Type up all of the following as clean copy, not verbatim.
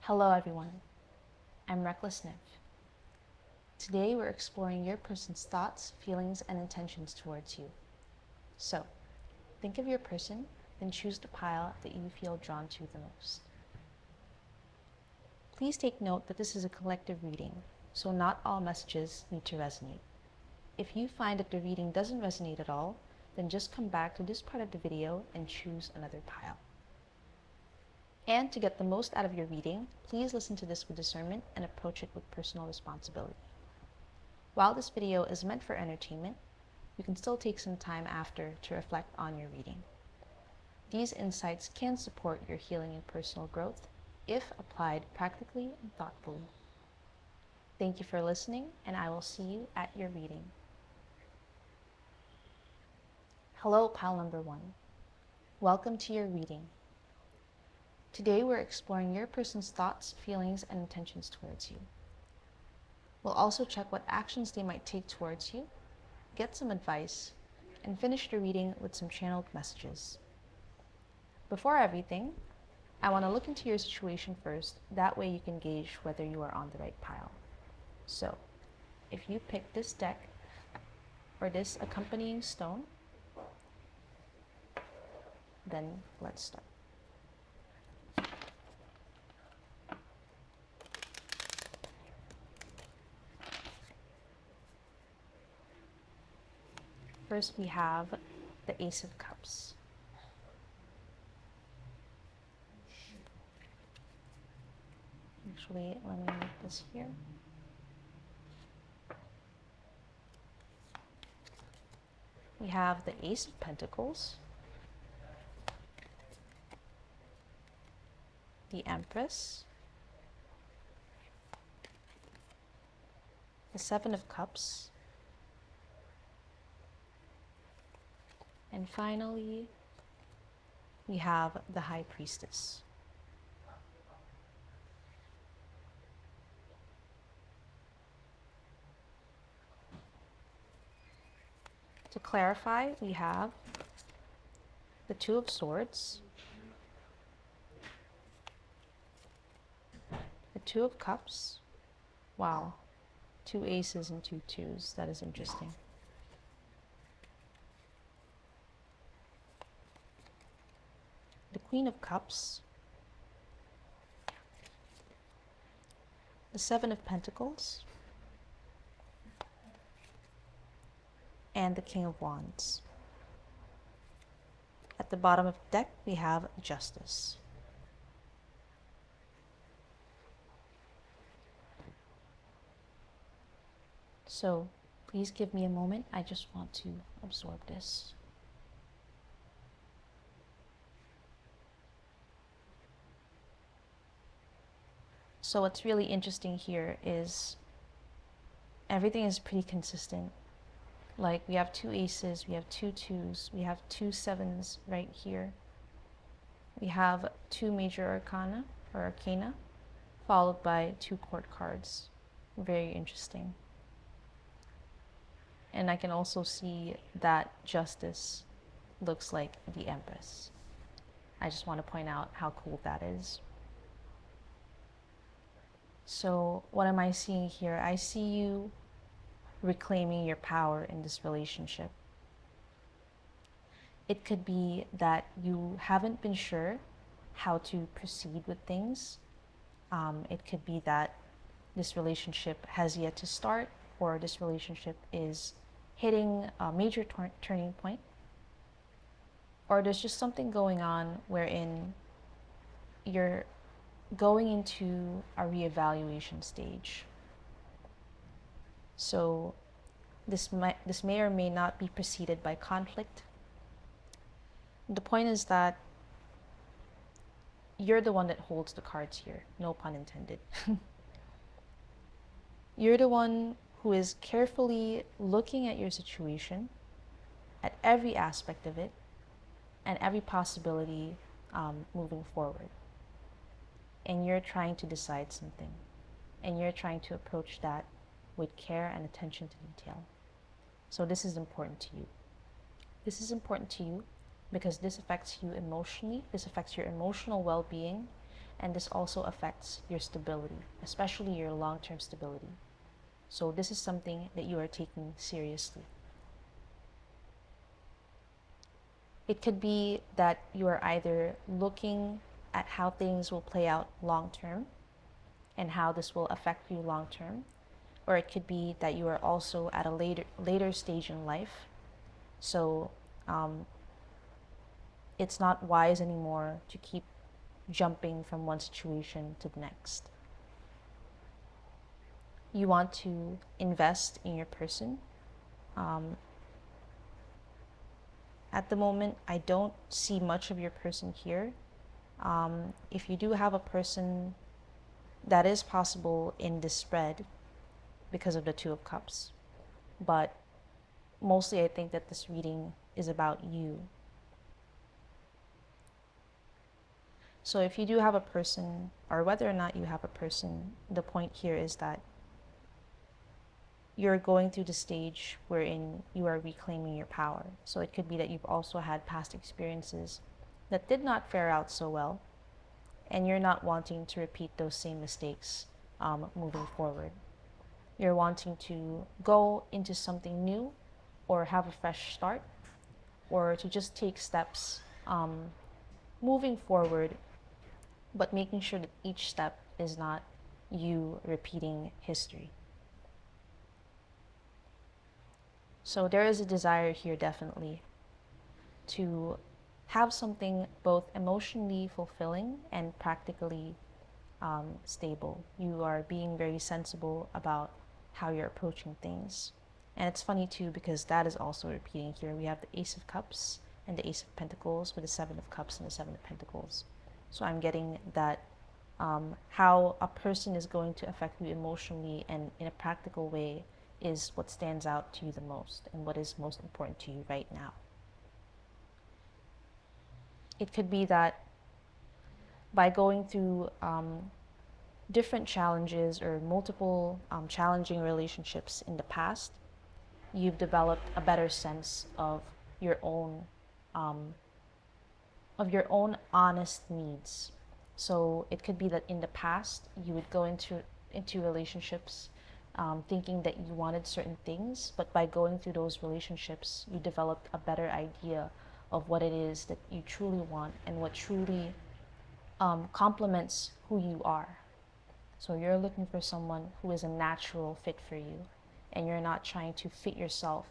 Hello everyone, I'm Reckless Nymph. Today we're exploring your person's thoughts, feelings, and intentions towards you. So, think of your person, then choose the pile that you feel drawn to the most. Please take note that this is a collective reading, so not all messages need to resonate. If you find that the reading doesn't resonate at all, then just come back to this part of the video and choose another pile. And to get the most out of your reading, please listen to this with discernment and approach it with personal responsibility. While this video is meant for entertainment, you can still take some time after to reflect on your reading. These insights can support your healing and personal growth if applied practically and thoughtfully. Thank you for listening, and I will see you at your reading. Hello, pile number 1. Welcome to your reading. Today we're exploring your person's thoughts, feelings, and intentions towards you. We'll also check what actions they might take towards you, get some advice, and finish the reading with some channeled messages. Before everything, I want to look into your situation first. That way you can gauge whether you are on the right pile. So, if you pick this deck or this accompanying stone, then let's start. First, we have the Ace of Cups. Actually, let me make this here. We have the Ace of Pentacles, the Empress, the Seven of Cups, and finally, we have the High Priestess. To clarify, we have the Two of Swords, the Two of Cups. Wow, 2 aces and 2 twos. That is interesting. The Queen of Cups, the Seven of Pentacles, and the King of Wands. At the bottom of the deck, we have Justice. So, please give me a moment. I just want to absorb this. So what's really interesting here is everything is pretty consistent. Like we have 2 aces, we have 2 twos, we have 2 sevens right here. We have 2 major arcana or arcana, followed by 2 court cards. Very interesting. And I can also see that Justice looks like the Empress. I just want to point out how cool that is. So what am I seeing here? I see you reclaiming your power in this relationship. It could be that you haven't been sure how to proceed with things. It could be that this relationship has yet to start, or this relationship is hitting a major turning point, or there's just something going on wherein you're going into a reevaluation stage. So this may or may not be preceded by conflict. The point is that you're the one that holds the cards here, no pun intended. You're the one who is carefully looking at your situation, at every aspect of it, and every possibility moving forward. And you're trying to decide something, and you're trying to approach that with care and attention to detail. So this is important to you. This is important to you because this affects you emotionally. This affects your emotional well-being. and this also affects your stability, especially your long-term stability. So this is something that you are taking seriously. It could be that you are either looking at how things will play out long term and how this will affect you long term, or it could be that you are also at a later stage in life. So it's not wise anymore to keep jumping from one situation to the next. You want to invest in your person. At the moment, I don't see much of your person here. If you do have a person, that is possible in this spread because of the Two of Cups. But mostly I think that this reading is about you. So if you do have a person, or whether or not you have a person, the point here is that you're going through the stage wherein you are reclaiming your power. So it could be that you've also had past experiences that did not fare out so well, and you're not wanting to repeat those same mistakes moving forward. You're wanting to go into something new, or have a fresh start, or to just take steps moving forward, but making sure that each step is not you repeating history. So there is a desire here definitely to have something both emotionally fulfilling and practically stable. You are being very sensible about how you're approaching things. And it's funny too, because that is also repeating here. We have the Ace of Cups and the Ace of Pentacles with the Seven of Cups and the Seven of Pentacles. So I'm getting that how a person is going to affect you emotionally and in a practical way is what stands out to you the most and what is most important to you right now. It could be that by going through different challenges or multiple challenging relationships in the past, you've developed a better sense of your own honest needs. So it could be that in the past you would go into relationships thinking that you wanted certain things, but by going through those relationships, you developed a better idea of what it is that you truly want and what truly complements who you are. So you're looking for someone who is a natural fit for you, and you're not trying to fit yourself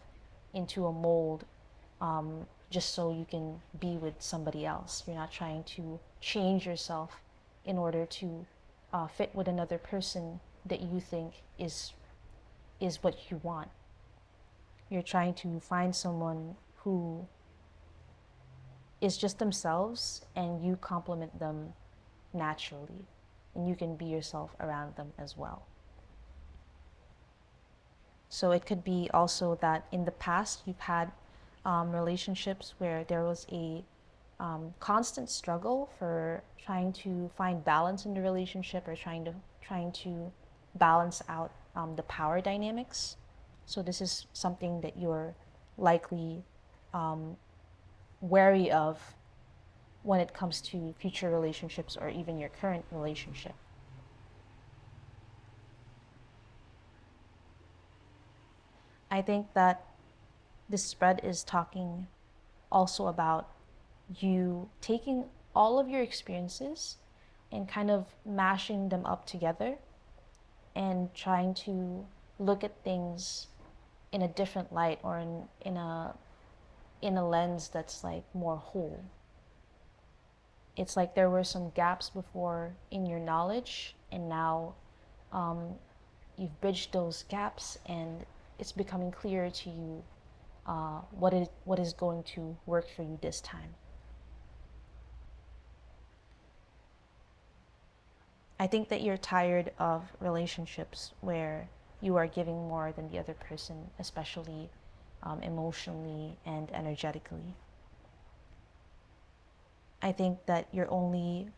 into a mold just so you can be with somebody else. You're not trying to change yourself in order to fit with another person that you think is what you want. You're trying to find someone who is just themselves and you complement them naturally, and you can be yourself around them as well. So it could be also that in the past you've had relationships where there was a constant struggle for trying to find balance in the relationship, or trying to balance out the power dynamics. So this is something that you're likely wary of when it comes to future relationships or even your current relationship. I think that this spread is talking also about you taking all of your experiences and kind of mashing them up together and trying to look at things in a different light, or in a lens that's like more whole. It's like there were some gaps before in your knowledge, and now you've bridged those gaps, and it's becoming clearer to you what is going to work for you this time. I think that you're tired of relationships where you are giving more than the other person, especially emotionally and energetically. I think that you're only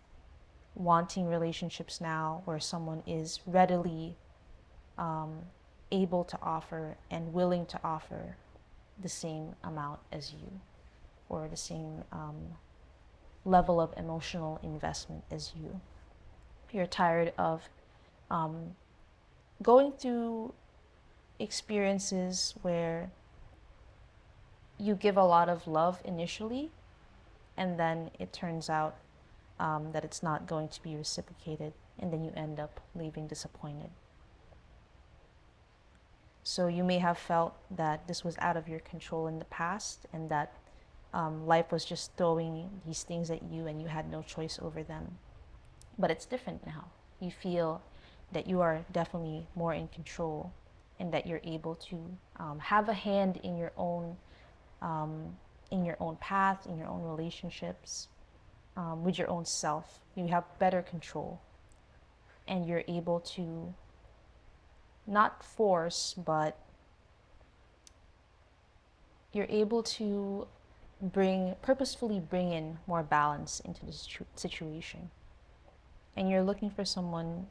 wanting relationships now where someone is readily able to offer and willing to offer the same amount as you, or the same level of emotional investment as you. You're tired of going through experiences where you give a lot of love initially, and then it turns out that it's not going to be reciprocated, and then you end up leaving disappointed. So you may have felt that this was out of your control in the past, and that life was just throwing these things at you and you had no choice over them. But it's different now. You feel that you are definitely more in control, and that you're able to have a hand in your own path, in your own relationships, with your own self. You have better control, and you're able to not force, but you're able to purposefully bring in more balance into this situation. And you're looking for someone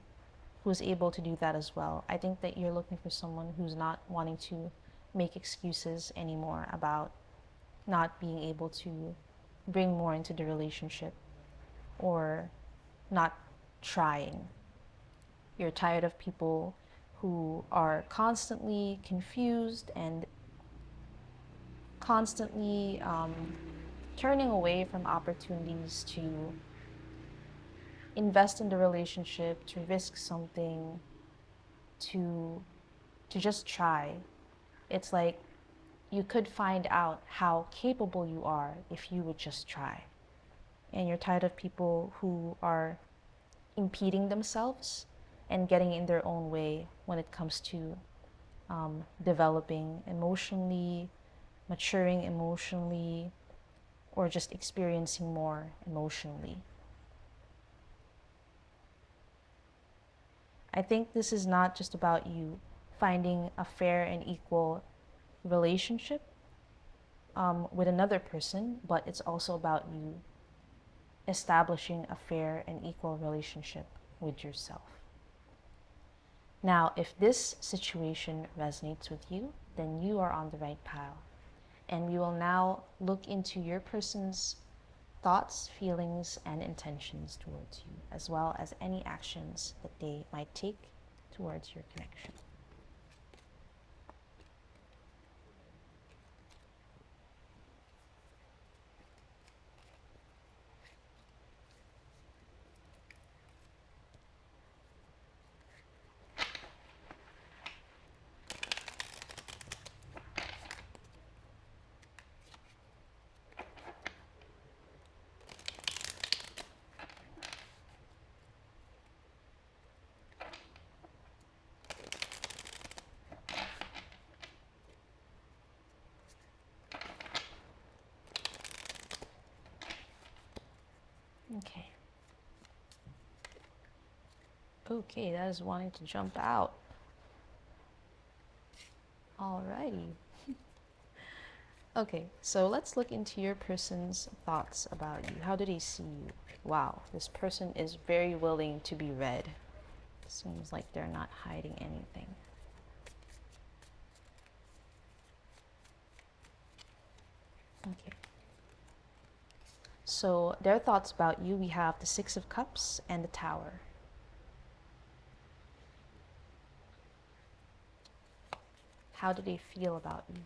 who's able to do that as well. I think that you're looking for someone who's not wanting to make excuses anymore about not being able to bring more into the relationship, or not trying. You're tired of people who are constantly confused and constantly turning away from opportunities to invest in the relationship, to risk something, to just try. It's like you could find out how capable you are if you would just try. And you're tired of people who are impeding themselves and getting in their own way when it comes to developing emotionally, maturing emotionally, or just experiencing more emotionally. I think this is not just about you finding a fair and equal relationship with another person, but it's also about you establishing a fair and equal relationship with yourself. Now, if this situation resonates with you, then you are on the right path. And we will now look into your person's thoughts, feelings, and intentions towards you, as well as any actions that they might take towards your connection. Okay. Okay, that is wanting to jump out. Alrighty. Okay, so let's look into your person's thoughts about you. How do they see you? Wow, this person is very willing to be read. Seems like they're not hiding anything. Okay. So their thoughts about you, we have the Six of Cups and the Tower. How do they feel about you?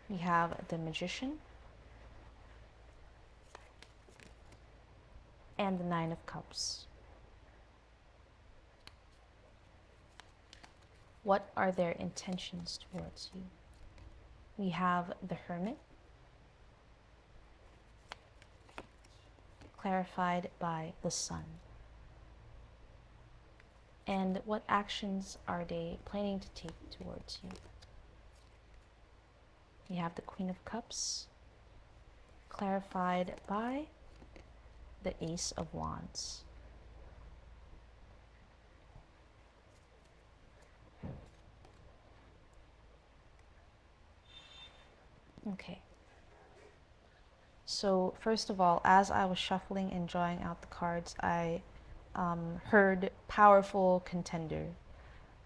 We have the Magician and the Nine of Cups. What are their intentions towards you? We have the Hermit, clarified by the Sun. And what actions are they planning to take towards you? We have the Queen of Cups, clarified by the Ace of Wands. Okay. So first of all, as I was shuffling and drawing out the cards, I heard powerful contender.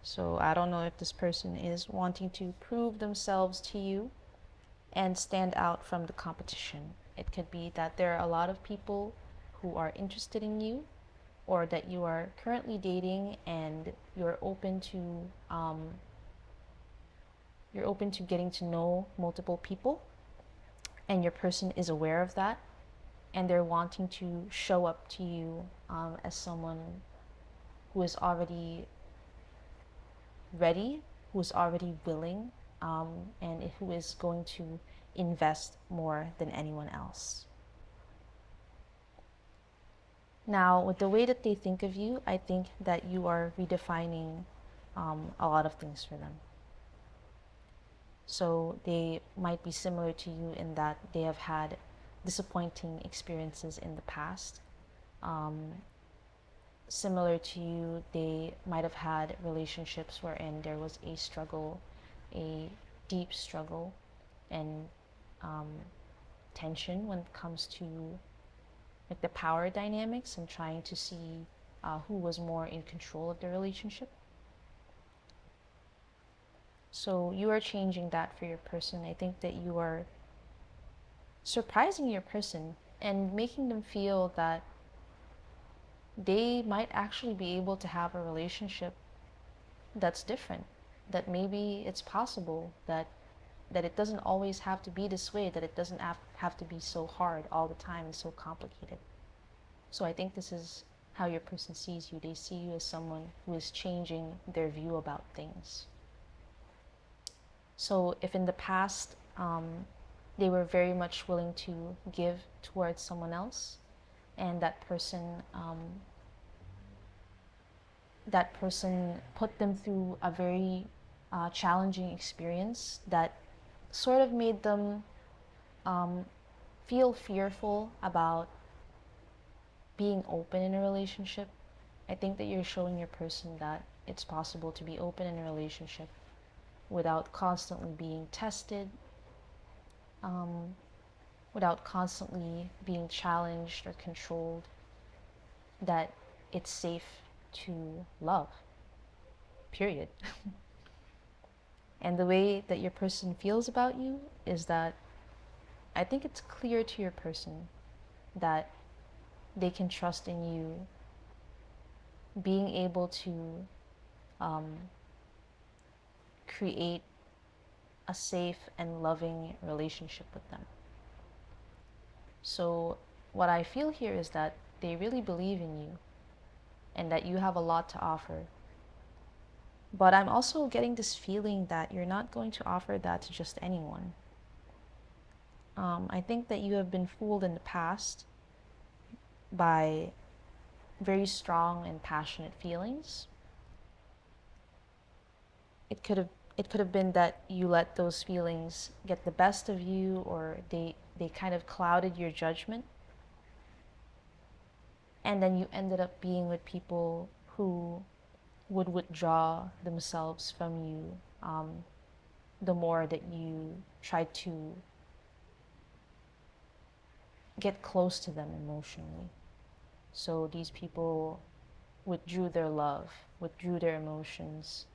So I don't know if this person is wanting to prove themselves to you and stand out from the competition. It could be that there are a lot of people who are interested in you, or that you are currently dating and you're open to getting to know multiple people, and your person is aware of that, and they're wanting to show up to you as someone who is already ready, who is already willing, and who is going to invest more than anyone else. Now, with the way that they think of you, I think that you are redefining a lot of things for them. So they might be similar to you in that they have had disappointing experiences in the past. Similar to you, they might have had relationships wherein there was a struggle, a deep struggle, and tension when it comes to like the power dynamics and trying to see who was more in control of the relationship. So you are changing that for your person. I think that you are surprising your person and making them feel that they might actually be able to have a relationship that's different, that maybe it's possible that it doesn't always have to be this way, that it doesn't have to be so hard all the time and so complicated. So I think this is how your person sees you. They see you as someone who is changing their view about things. So if in the past they were very much willing to give towards someone else, and that person put them through a very challenging experience that sort of made them feel fearful about being open in a relationship, I think that you're showing your person that it's possible to be open in a relationship without constantly being tested, without constantly being challenged or controlled, that it's safe to love, period. And the way that your person feels about you is that I think it's clear to your person that they can trust in you being able to create a safe and loving relationship with them. So what I feel here is that they really believe in you and that you have a lot to offer. But I'm also getting this feeling that you're not going to offer that to just anyone. I think that you have been fooled in the past by very strong and passionate feelings. It could have been that you let those feelings get the best of you, or they kind of clouded your judgment. And then you ended up being with people who would withdraw themselves from you the more that you tried to get close to them emotionally. So these people withdrew their love, withdrew their emotions,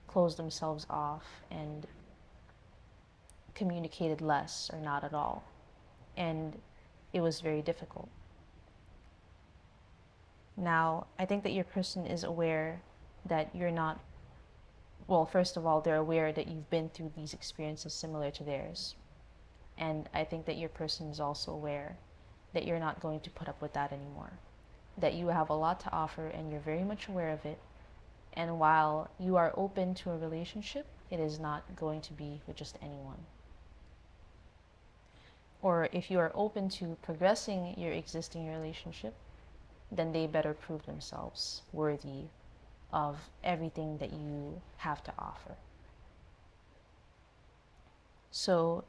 closed themselves off, and communicated less or not at all. And it was very difficult. Now, I think that your person is aware that you're not, well, first of all, they're aware that you've been through these experiences similar to theirs. And I think that your person is also aware that you're not going to put up with that anymore, that you have a lot to offer and you're very much aware of it. And while you are open to a relationship, it is not going to be with just anyone. Or if you are open to progressing your existing relationship, then they better prove themselves worthy of everything that you have to offer. So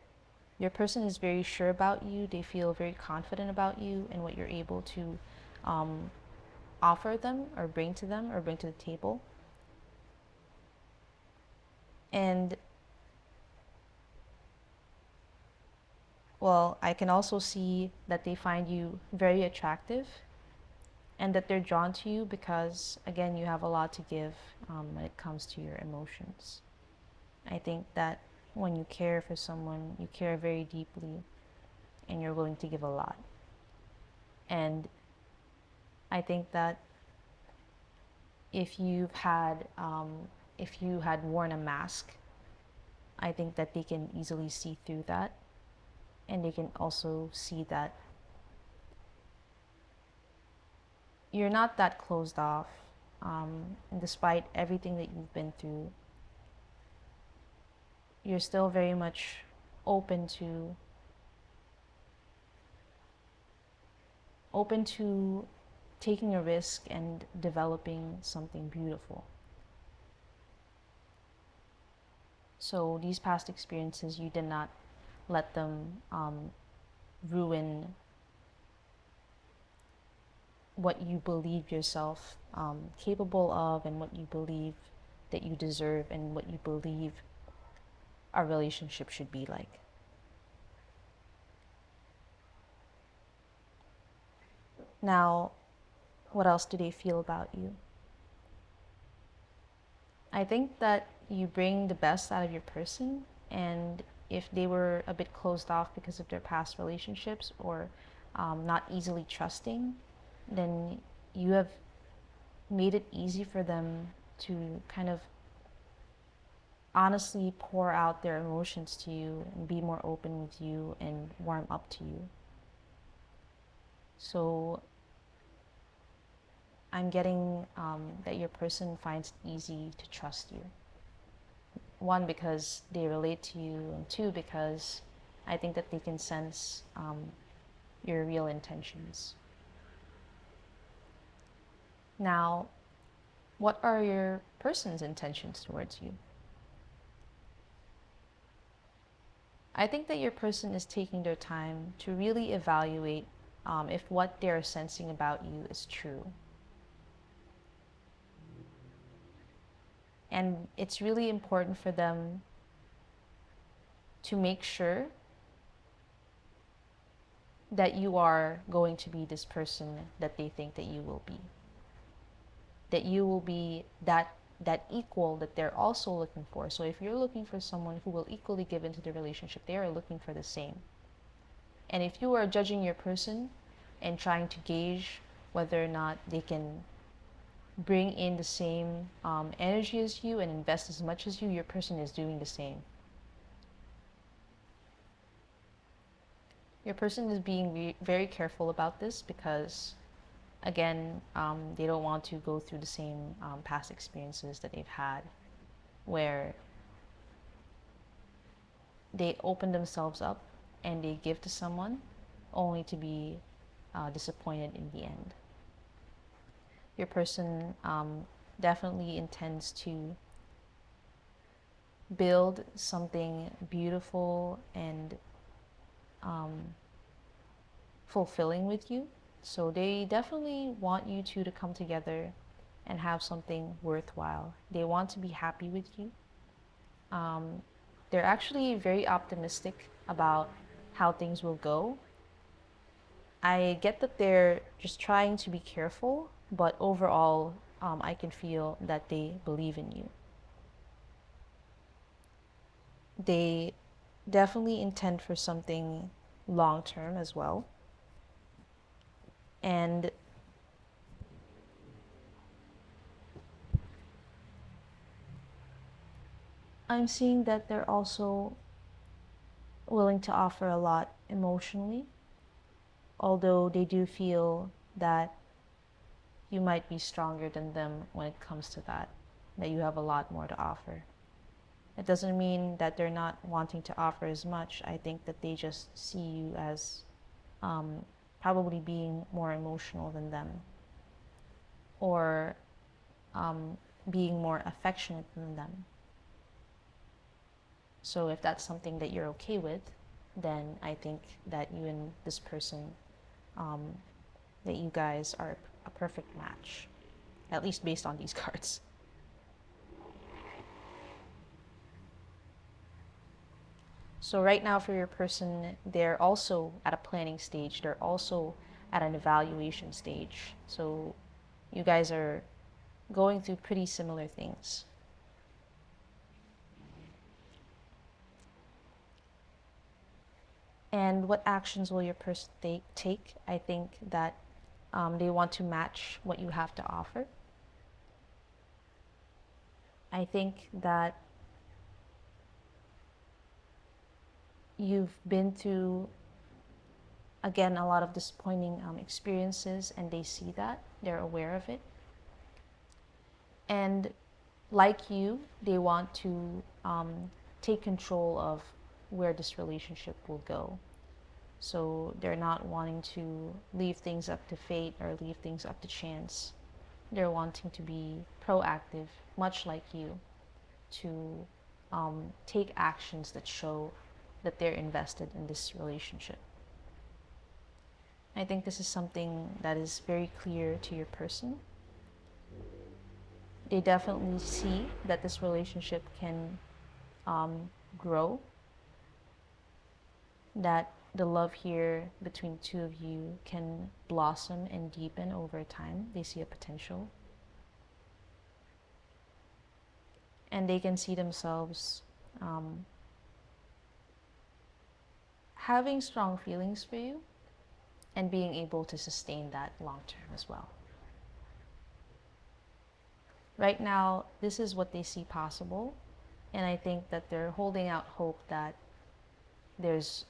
your person is very sure about you. They feel very confident about you and what you're able to offer them or bring to the table. And well, I can also see that they find you very attractive and that they're drawn to you because, again, you have a lot to give when it comes to your emotions. I think that when you care for someone, you care very deeply and you're willing to give a lot. And I think that if if you had worn a mask, I think that they can easily see through that, and they can also see that you're not that closed off. And despite everything that you've been through, you're still very much open to taking a risk and developing something beautiful. So these past experiences, you did not let them ruin what you believe yourself capable of, and what you believe that you deserve, and what you believe our relationship should be like. Now, what else do they feel about you? I think that you bring the best out of your person, and if they were a bit closed off because of their past relationships, or not easily trusting, then you have made it easy for them to kind of honestly pour out their emotions to you and be more open with you and warm up to you. So I'm getting that your person finds it easy to trust you. One, because they relate to you, and two, because I think that they can sense your real intentions. Now, what are your person's intentions towards you? I think that your person is taking their time to really evaluate if what they're sensing about you is true. And it's really important for them to make sure that you are going to be this person that they think that you will be. That you will be that equal that they're also looking for. So if you're looking for someone who will equally give into the relationship, they are looking for the same. And if you are judging your person and trying to gauge whether or not they can bring in the same energy as you and invest as much as you, your person is doing the same. Your person is being very careful about this because, again, they don't want to go through the same past experiences that they've had, where they open themselves up and they give to someone only to be disappointed in the end. Your person definitely intends to build something beautiful and fulfilling with you. So they definitely want you two to come together and have something worthwhile. They want to be happy with you. They're actually very optimistic about how things will go. I get that they're just trying to be careful, but overall, I can feel that they believe in you. They definitely intend for something long term as well. And I'm seeing that they're also willing to offer a lot emotionally, although they do feel that you might be stronger than them when it comes to that you have a lot more to offer. It doesn't mean that they're not wanting to offer as much. I think that they just see you as probably being more emotional than them, or being more affectionate than them. So if that's something that you're okay with, then I think that you and this person, that you guys are a perfect match, at least based on these cards. So right now for your person, they're also at a planning stage. They're also at an evaluation stage. So you guys are going through pretty similar things. And what actions will your person take? I think that they want to match what you have to offer. I think that you've been through, again, a lot of disappointing experiences, and they see that, they're aware of it. And like you, they want to take control of where this relationship will go. So they're not wanting to leave things up to fate or leave things up to chance. They're wanting to be proactive, much like you, to take actions that show that they're invested in this relationship. I think this is something that is very clear to your person. They definitely see that this relationship can grow, that the love here between the two of you can blossom and deepen over time. They see a potential. And they can see themselves having strong feelings for you and being able to sustain that long term as well. Right now, this is what they see possible, and I think that they're holding out hope that there's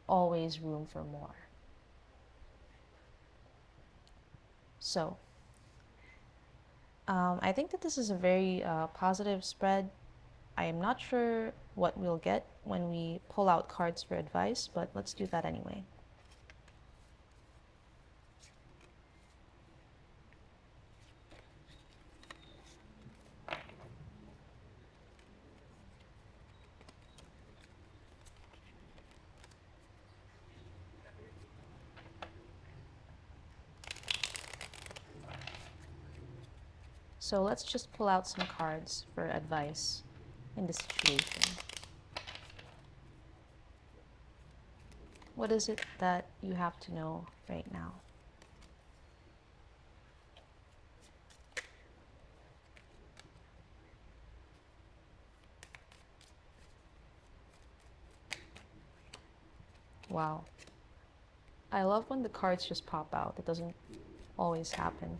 always room for more. So, I think that this is a very positive spread. I am not sure what we'll get when we pull out cards for advice, but let's do that anyway. So let's just pull out some cards for advice in this situation. What is it that you have to know right now? Wow. I love when the cards just pop out. It doesn't always happen.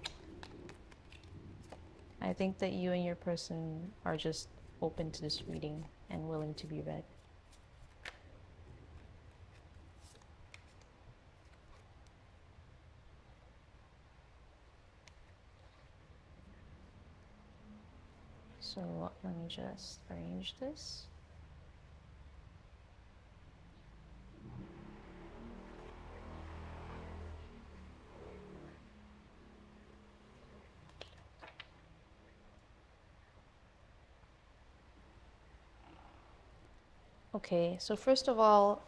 I think that you and your person are just open to this reading and willing to be read. So let me just arrange this. Okay, so first of all,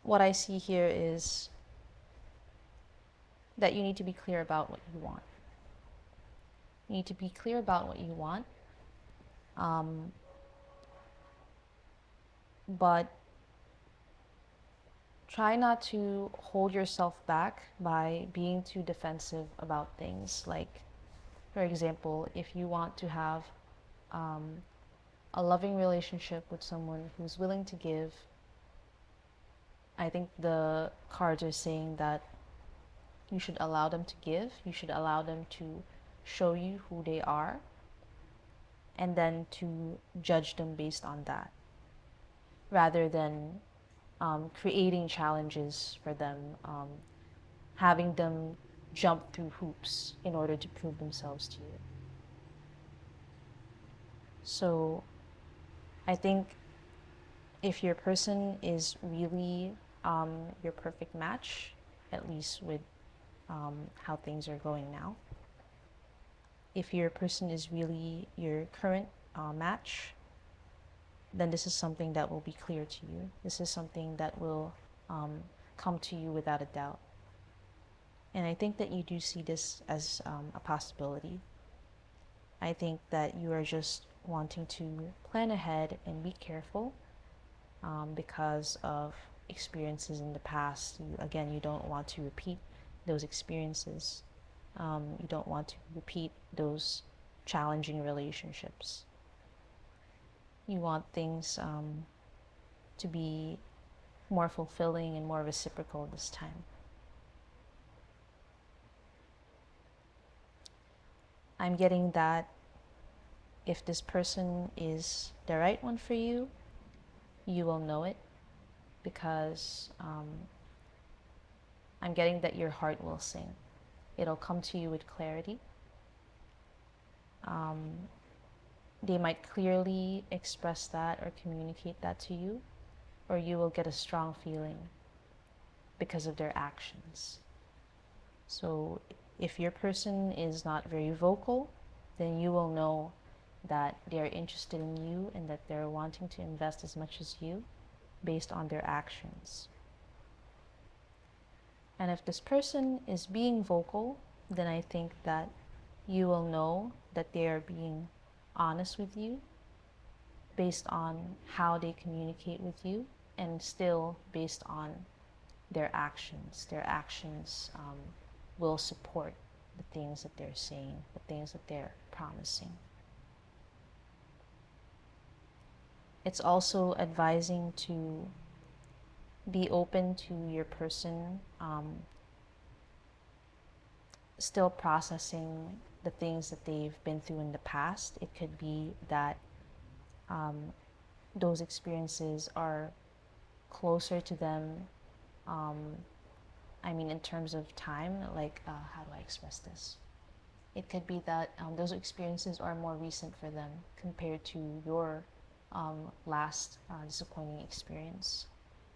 what I see here is that you need to be clear about what you want. You need to be clear about what you want, but try not to hold yourself back by being too defensive about things. Like, for example, if you want to have a loving relationship with someone who's willing to give, I think the cards are saying that you should allow them to give, you should allow them to show you who they are, and then to judge them based on that, rather than creating challenges for them, having them jump through hoops in order to prove themselves to you. So I think if your person is really your perfect match, at least with how things are going now, if your person is really your current match, then this is something that will be clear to you. This is something that will come to you without a doubt. And I think that you do see this as a possibility. I think that you are just wanting to plan ahead and be careful because of experiences in the past. You don't want to repeat those experiences. You don't want to repeat those challenging relationships. You want things to be more fulfilling and more reciprocal this time. I'm getting that If this person is the right one for you, you will know it, because I'm getting that your heart will sing. It'll come to you with clarity. They might clearly express that or communicate that to you, or you will get a strong feeling because of their actions. So if your person is not very vocal, then you will know that they're interested in you and that they're wanting to invest as much as you based on their actions. And if this person is being vocal, then I think that you will know that they are being honest with you based on how they communicate with you, and still based on their actions. Their actions will support the things that they're saying, the things that they're promising. It's also advising to be open to your person still processing the things that they've been through in the past. It could be that those experiences are closer to them. I mean, in terms of time, like, how do I express this? It could be that those experiences are more recent for them compared to your last disappointing experience.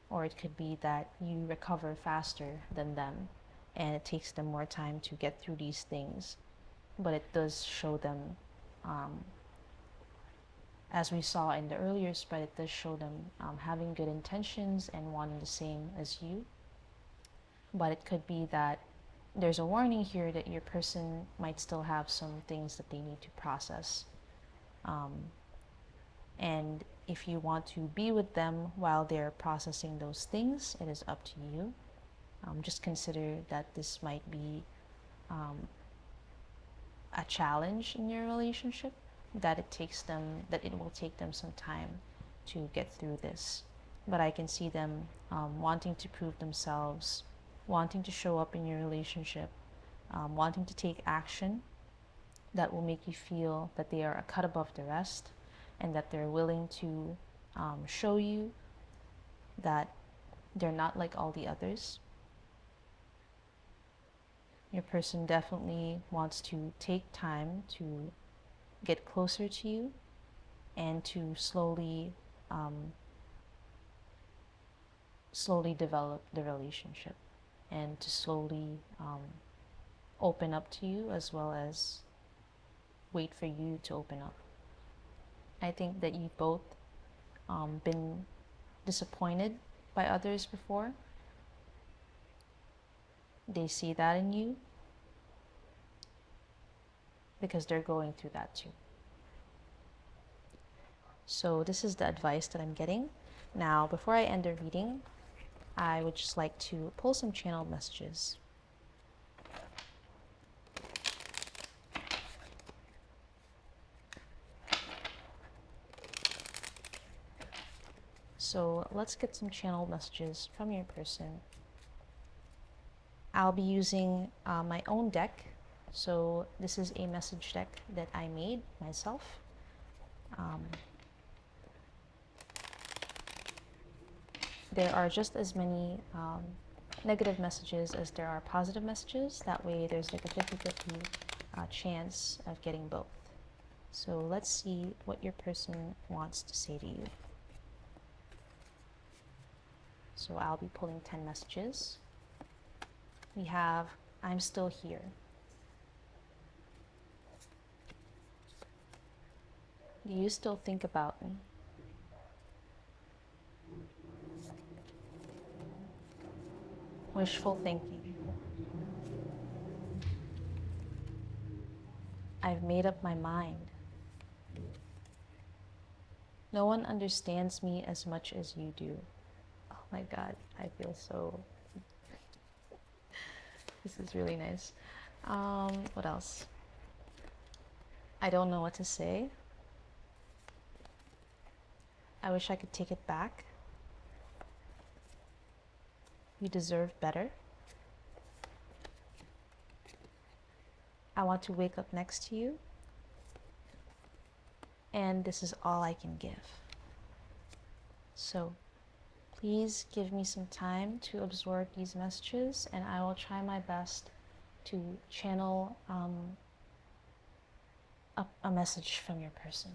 Or it could be that you recover faster than them and it takes them more time to get through these things. But it does show them, as we saw in the earlier spread, it does show them having good intentions and wanting the same as you. But it could be that there's a warning here that your person might still have some things that they need to process. And if you want to be with them while they're processing those things, it is up to you. Just consider that this might be a challenge in your relationship, that it will take them some time to get through this. But I can see them wanting to prove themselves, wanting to show up in your relationship, wanting to take action that will make you feel that they are a cut above the rest, and that they're willing to show you that they're not like all the others. Your person definitely wants to take time to get closer to you and to slowly develop the relationship, and to slowly open up to you, as well as wait for you to open up. I think that you've both been disappointed by others before. They see that in you because they're going through that too. So this is the advice that I'm getting. Now, before I end the reading, I would just like to pull some channeled messages. So let's get some channeled messages from your person. I'll be using my own deck. So this is a message deck that I made myself. There are just as many negative messages as there are positive messages. That way there's like a 50-50 chance of getting both. So let's see what your person wants to say to you. So I'll be pulling 10 messages. We have, I'm still here. Do you still think about me? Wishful thinking. I've made up my mind. No one understands me as much as you do. Oh my God, I feel so... This is really nice. What else? I don't know what to say. I wish I could take it back. You deserve better. I want to wake up next to you. and this is all I can give. So please give me some time to absorb these messages, and I will try my best to channel a message from your person.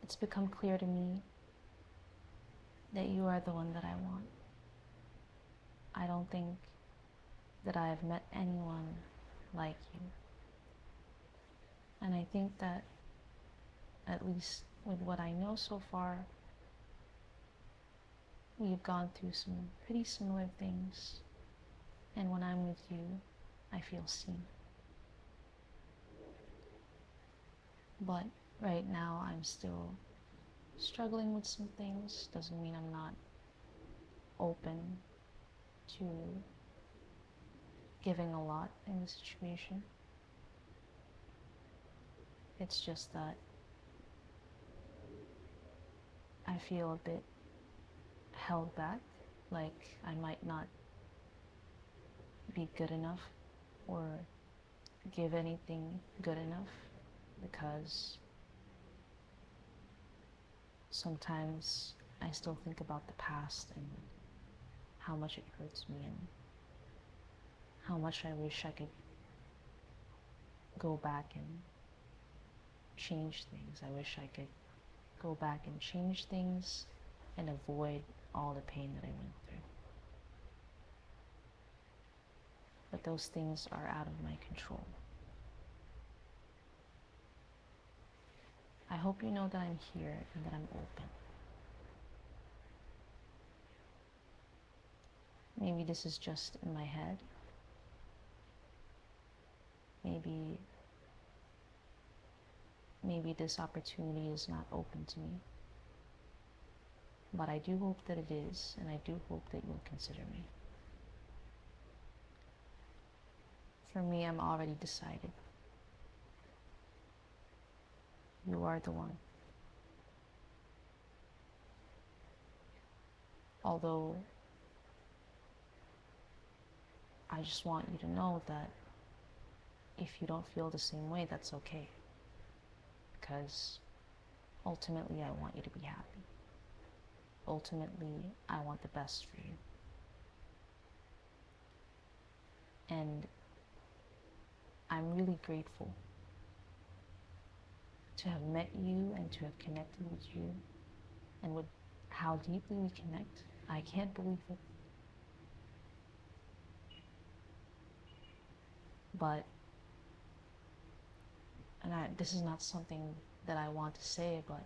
It's become clear to me that you are the one that I want. I don't think that I have met anyone like you. And I think that, at least with what I know so far, we've gone through some pretty similar things. And when I'm with you, I feel seen. But right now, I'm still struggling with some things. Doesn't mean I'm not open to giving a lot in the situation. It's just that I feel a bit held back, like I might not be good enough or give anything good enough, because sometimes I still think about the past and how much it hurts me and how much I wish I could go back and change things. I wish I could go back and change things and avoid all the pain that I went through. But those things are out of my control. I hope you know that I'm here and that I'm open. Maybe this is just in my head. Maybe this opportunity is not open to me. But I do hope that it is, and I do hope that you'll consider me. For me, I'm already decided. You are the one. Although, I just want you to know that if you don't feel the same way, that's okay. Because ultimately, I want you to be happy. Ultimately, I want the best for you. And I'm really grateful to have met you and to have connected with you, and with how deeply we connect. I can't believe it. But, this is not something that I want to say, but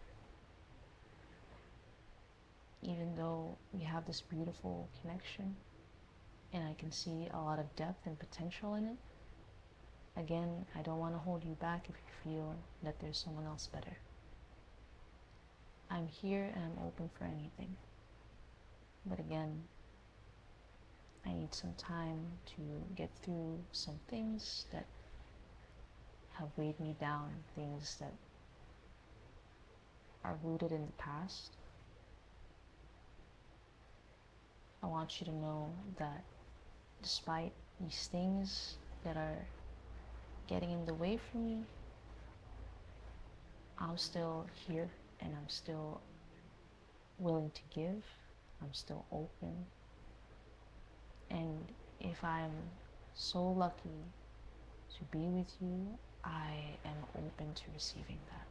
even though we have this beautiful connection, and I can see a lot of depth and potential in it, again, I don't want to hold you back if you feel that there's someone else better. I'm here and I'm open for anything. But again, I need some time to get through some things that have weighed me down, things that are rooted in the past. I want you to know that despite these things that are getting in the way for me, I'm still here and I'm still willing to give. I'm still open. And if I'm so lucky to be with you, I am open to receiving that.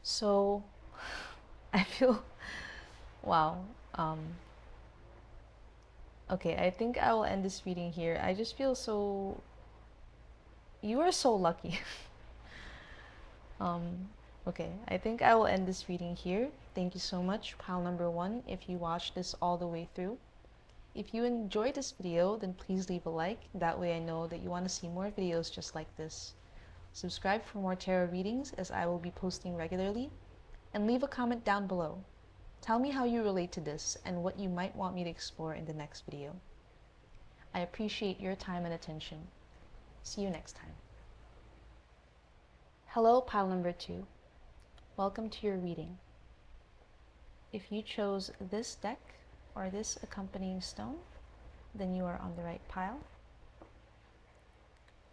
So, I feel, wow. Okay, I think I will end this reading here. I just feel so, you are so lucky. Okay, I think I will end this reading here. Thank you so much, pile number 1, if you watched this all the way through. If you enjoyed this video, then please leave a like. That way I know that you want to see more videos just like this. Subscribe for more tarot readings, as I will be posting regularly. And leave a comment down below. Tell me how you relate to this and what you might want me to explore in the next video. I appreciate your time and attention. See you next time. Hello, pile number 2. Welcome to your reading. If you chose this deck or this accompanying stone, then you are on the right pile.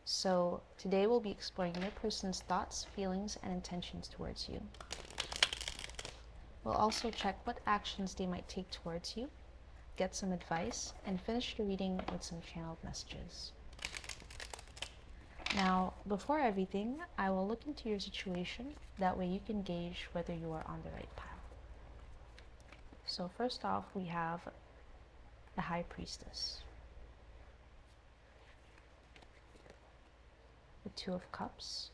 So today we'll be exploring your person's thoughts, feelings, and intentions towards you. We'll also check what actions they might take towards you, get some advice, and finish the reading with some channeled messages. Now, before everything, I will look into your situation. That way you can gauge whether you are on the right path. So first off, we have the High Priestess, the Two of Cups,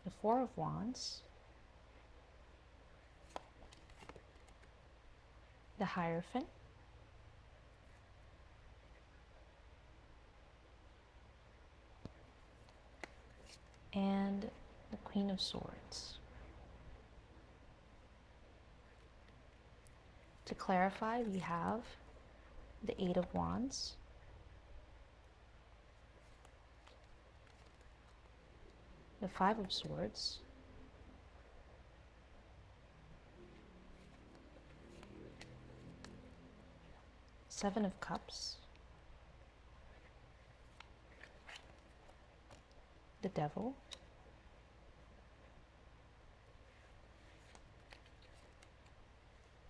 the Four of Wands, the Hierophant, and the Queen of Swords. To clarify, we have the Eight of Wands, the Five of Swords, Seven of Cups, the Devil,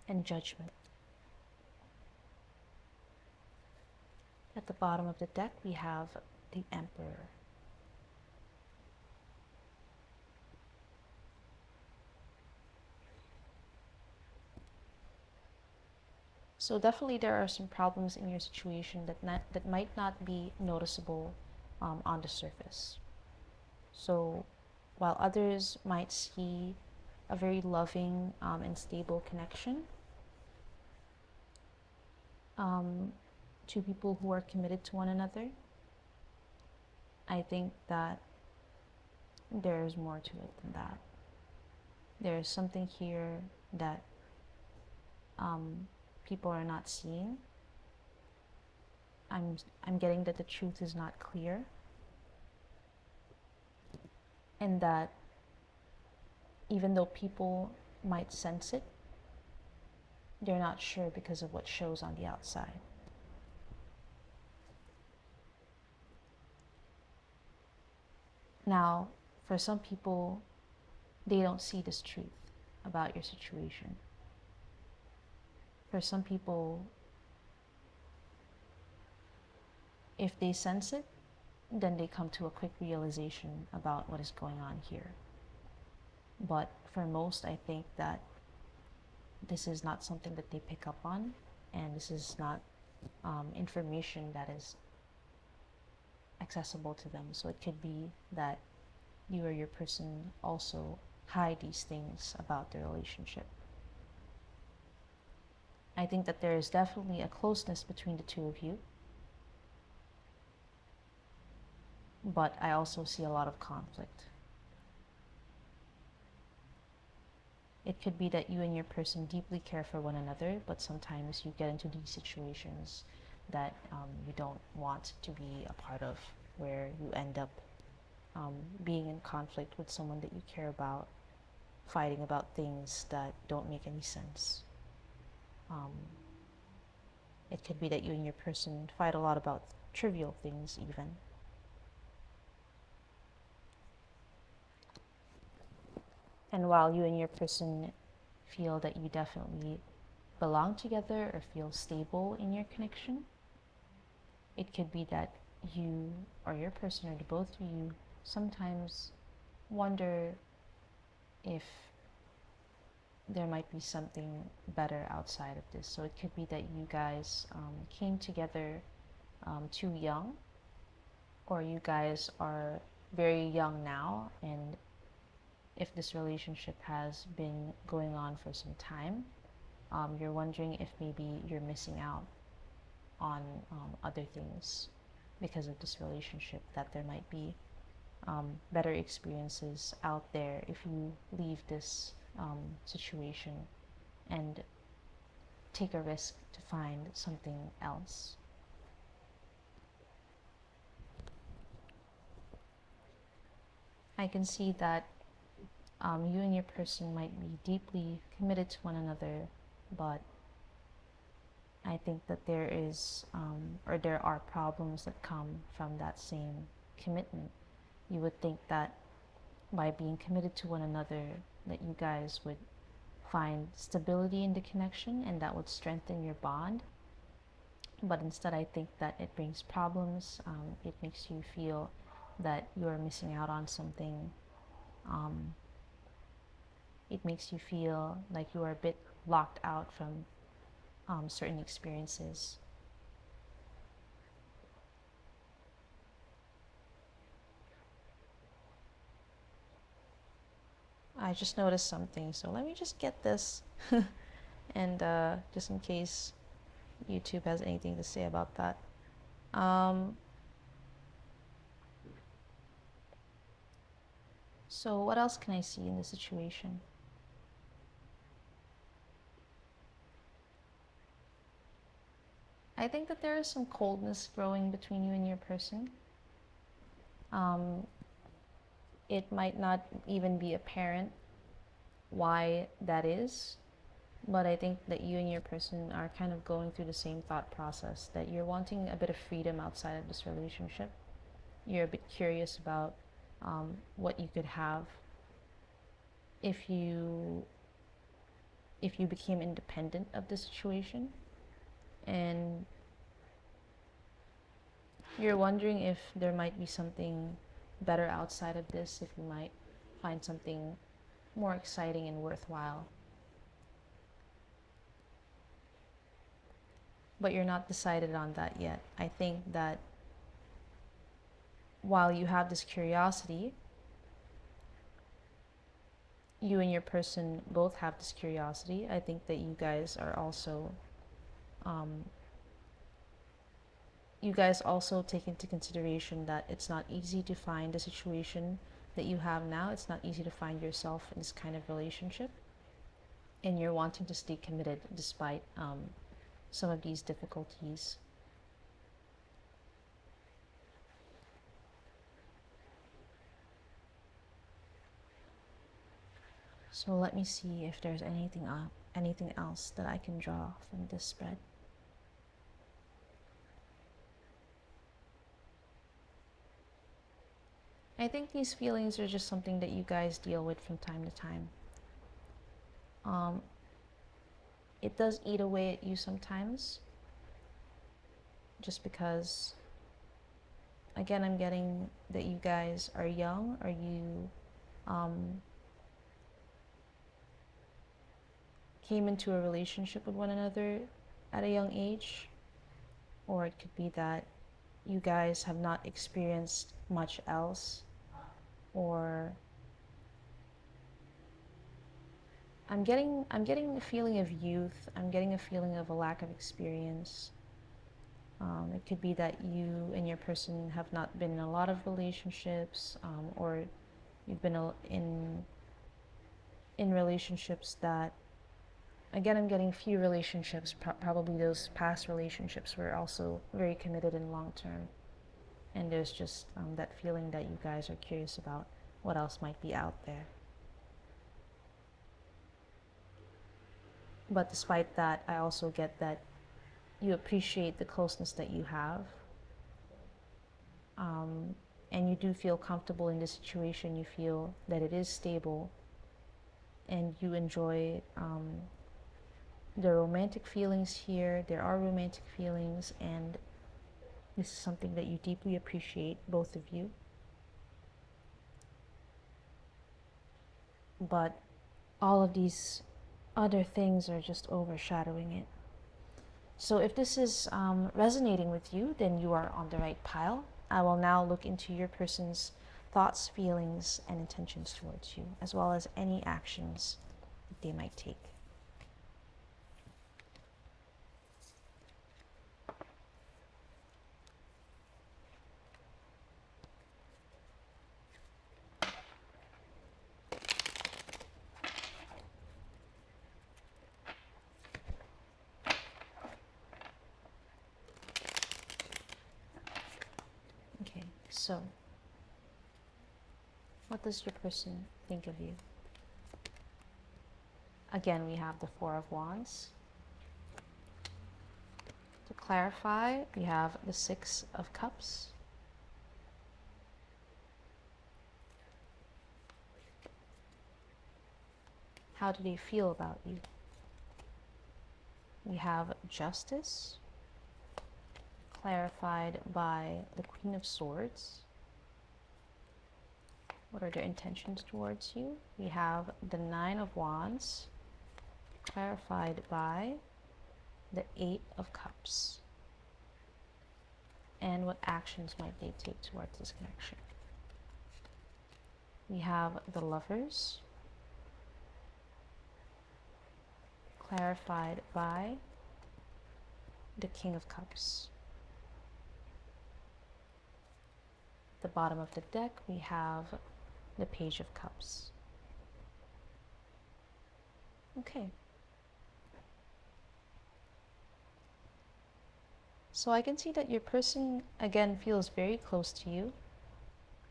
and Judgment. At the bottom of the deck, we have the Emperor. So definitely there are some problems in your situation that might not be noticeable on the surface. So while others might see a very loving and stable connection, two people who are committed to one another, I think that there's more to it than that. There's something here that people are not seeing. I'm getting that the truth is not clear, and that even though people might sense it, they're not sure because of what shows on the outside. Now, for some people, they don't see this truth about your situation. For some people, if they sense it, then they come to a quick realization about what is going on here. But for most, I think that this is not something that they pick up on, and this is not information that is accessible to them. So it could be that you or your person also hide these things about the relationship. I think that there is definitely a closeness between the two of you, but I also see a lot of conflict. It could be that you and your person deeply care for one another, but sometimes you get into these situations that you don't want to be a part of, where you end up being in conflict with someone that you care about, fighting about things that don't make any sense. It could be that you and your person fight a lot about trivial things even. And while you and your person feel that you definitely belong together or feel stable in your connection, it could be that you or your person, or the both of you, sometimes wonder if there might be something better outside of this. So it could be that you guys came together too young, or you guys are very young now, and if this relationship has been going on for some time, you're wondering if maybe you're missing out on other things because of this relationship, that there might be better experiences out there if you leave this situation and take a risk to find something else. I can see that You and your person might be deeply committed to one another, but I think that there is, or there are problems that come from that same commitment. You would think that by being committed to one another, that you guys would find stability in the connection and that would strengthen your bond. But instead, I think that it brings problems. It makes you feel that you're missing out on something. It makes you feel like you are a bit locked out from certain experiences. I just noticed something, so let me just get this. And just in case YouTube has anything to say about that. So what else can I see in this situation? I think that there is some coldness growing between you and your person. It might not even be apparent why that is, but I think that you and your person are kind of going through the same thought process, that you're wanting a bit of freedom outside of this relationship. You're a bit curious about what you could have if you became independent of the situation, and you're wondering if there might be something better outside of this, if you might find something more exciting and worthwhile. But you're not decided on that yet. I think that while you have this curiosity, you and your person both have this curiosity. I think that you guys are also you guys also take into consideration that it's not easy to find the situation that you have now. It's not easy to find yourself in this kind of relationship, and you're wanting to stay committed despite some of these difficulties. So let me see if there's anything else that I can draw from this spread. I think these feelings are just something that you guys deal with from time to time. It does eat away at you sometimes, just because, again, I'm getting that you guys are young, or you came into a relationship with one another at a young age, or it could be that you guys have not experienced much else, or I'm getting a feeling of youth. I'm getting a feeling of a lack of experience. It could be that you and your person have not been in a lot of relationships, or you've been in relationships that, again, I'm getting few relationships. Probably those past relationships were also very committed and long term. And there's just that feeling that you guys are curious about what else might be out there. But despite that, I also get that you appreciate the closeness that you have. And you do feel comfortable in this situation. You feel that it is stable, and you enjoy the romantic feelings here. There are romantic feelings, and this is something that you deeply appreciate, both of you. But all of these other things are just overshadowing it. So if this is resonating with you, then you are on the right pile. I will now look into your person's thoughts, feelings, and intentions towards you, as well as any actions that they might take. Okay, so what does your person think of you? Again, we have the Four of Wands. To clarify, we have the Six of Cups. How do they feel about you? We have Justice, clarified by the Queen of Swords. What are their intentions towards you? We have the Nine of Wands, clarified by the Eight of Cups. And what actions might they take towards this connection? We have the Lovers, clarified by the King of Cups. At the bottom of the deck, we have the Page of Cups. Okay. So I can see that your person, again, feels very close to you.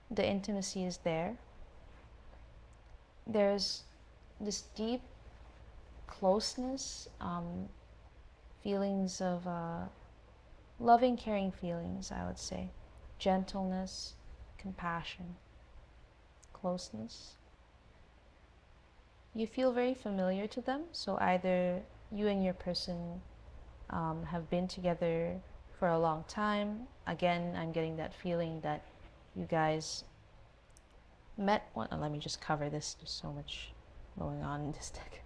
The intimacy is there. There's this deep closeness, feelings of loving, caring feelings, I would say. Gentleness, compassion, closeness. You feel very familiar to them, so either you and your person have been together for a long time. Again, I'm getting that feeling that you guys met one. Let me just cover this. There's so much going on in this deck.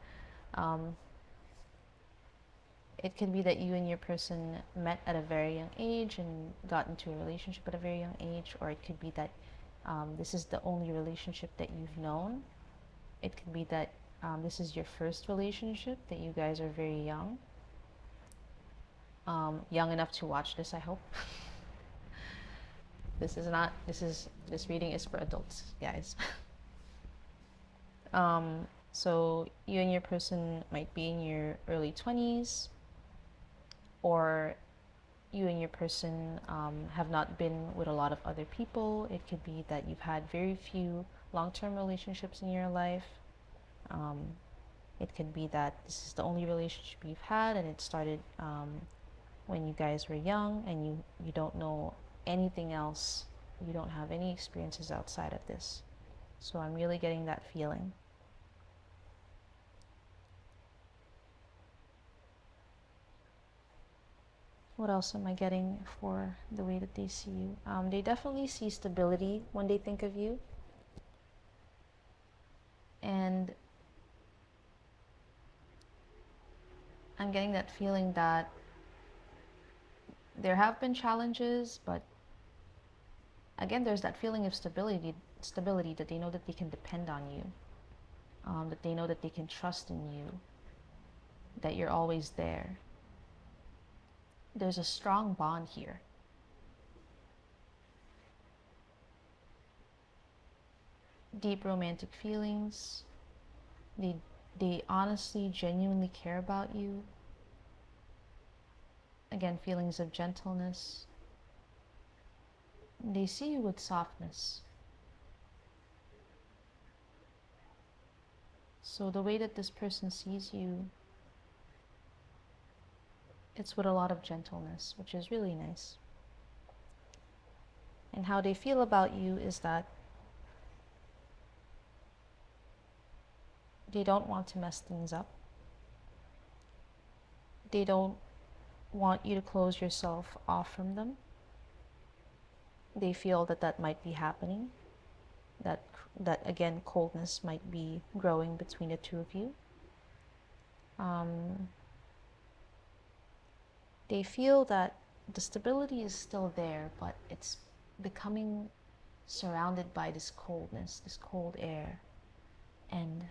It could be that you and your person met at a very young age and got into a relationship at a very young age, or it could be that this is the only relationship that you've known. It could be that this is your first relationship, that you guys are very young. Young enough to watch this, I hope. This reading is for adults, guys. So you and your person might be in your early 20s, or you and your person have not been with a lot of other people. It could be that you've had very few long-term relationships in your life. It could be that this is the only relationship you've had, and it started when you guys were young, and you don't know anything else. You don't have any experiences outside of this. So I'm really getting that feeling. What else am I getting for the way that they see you? They definitely see stability when they think of you. And I'm getting that feeling that there have been challenges, but again, there's that feeling of stability that they know that they can depend on you, that they know that they can trust in you, that you're always there. There's a strong bond here. Deep romantic feelings. They honestly, genuinely care about you. Again, feelings of gentleness. They see you with softness. So the way that this person sees you, it's with a lot of gentleness, which is really nice. And how they feel about you is that they don't want to mess things up. They don't want you to close yourself off from them. They feel that that might be happening, that again, coldness might be growing between the two of you. They feel that the stability is still there, but it's becoming surrounded by this coldness, this cold air. And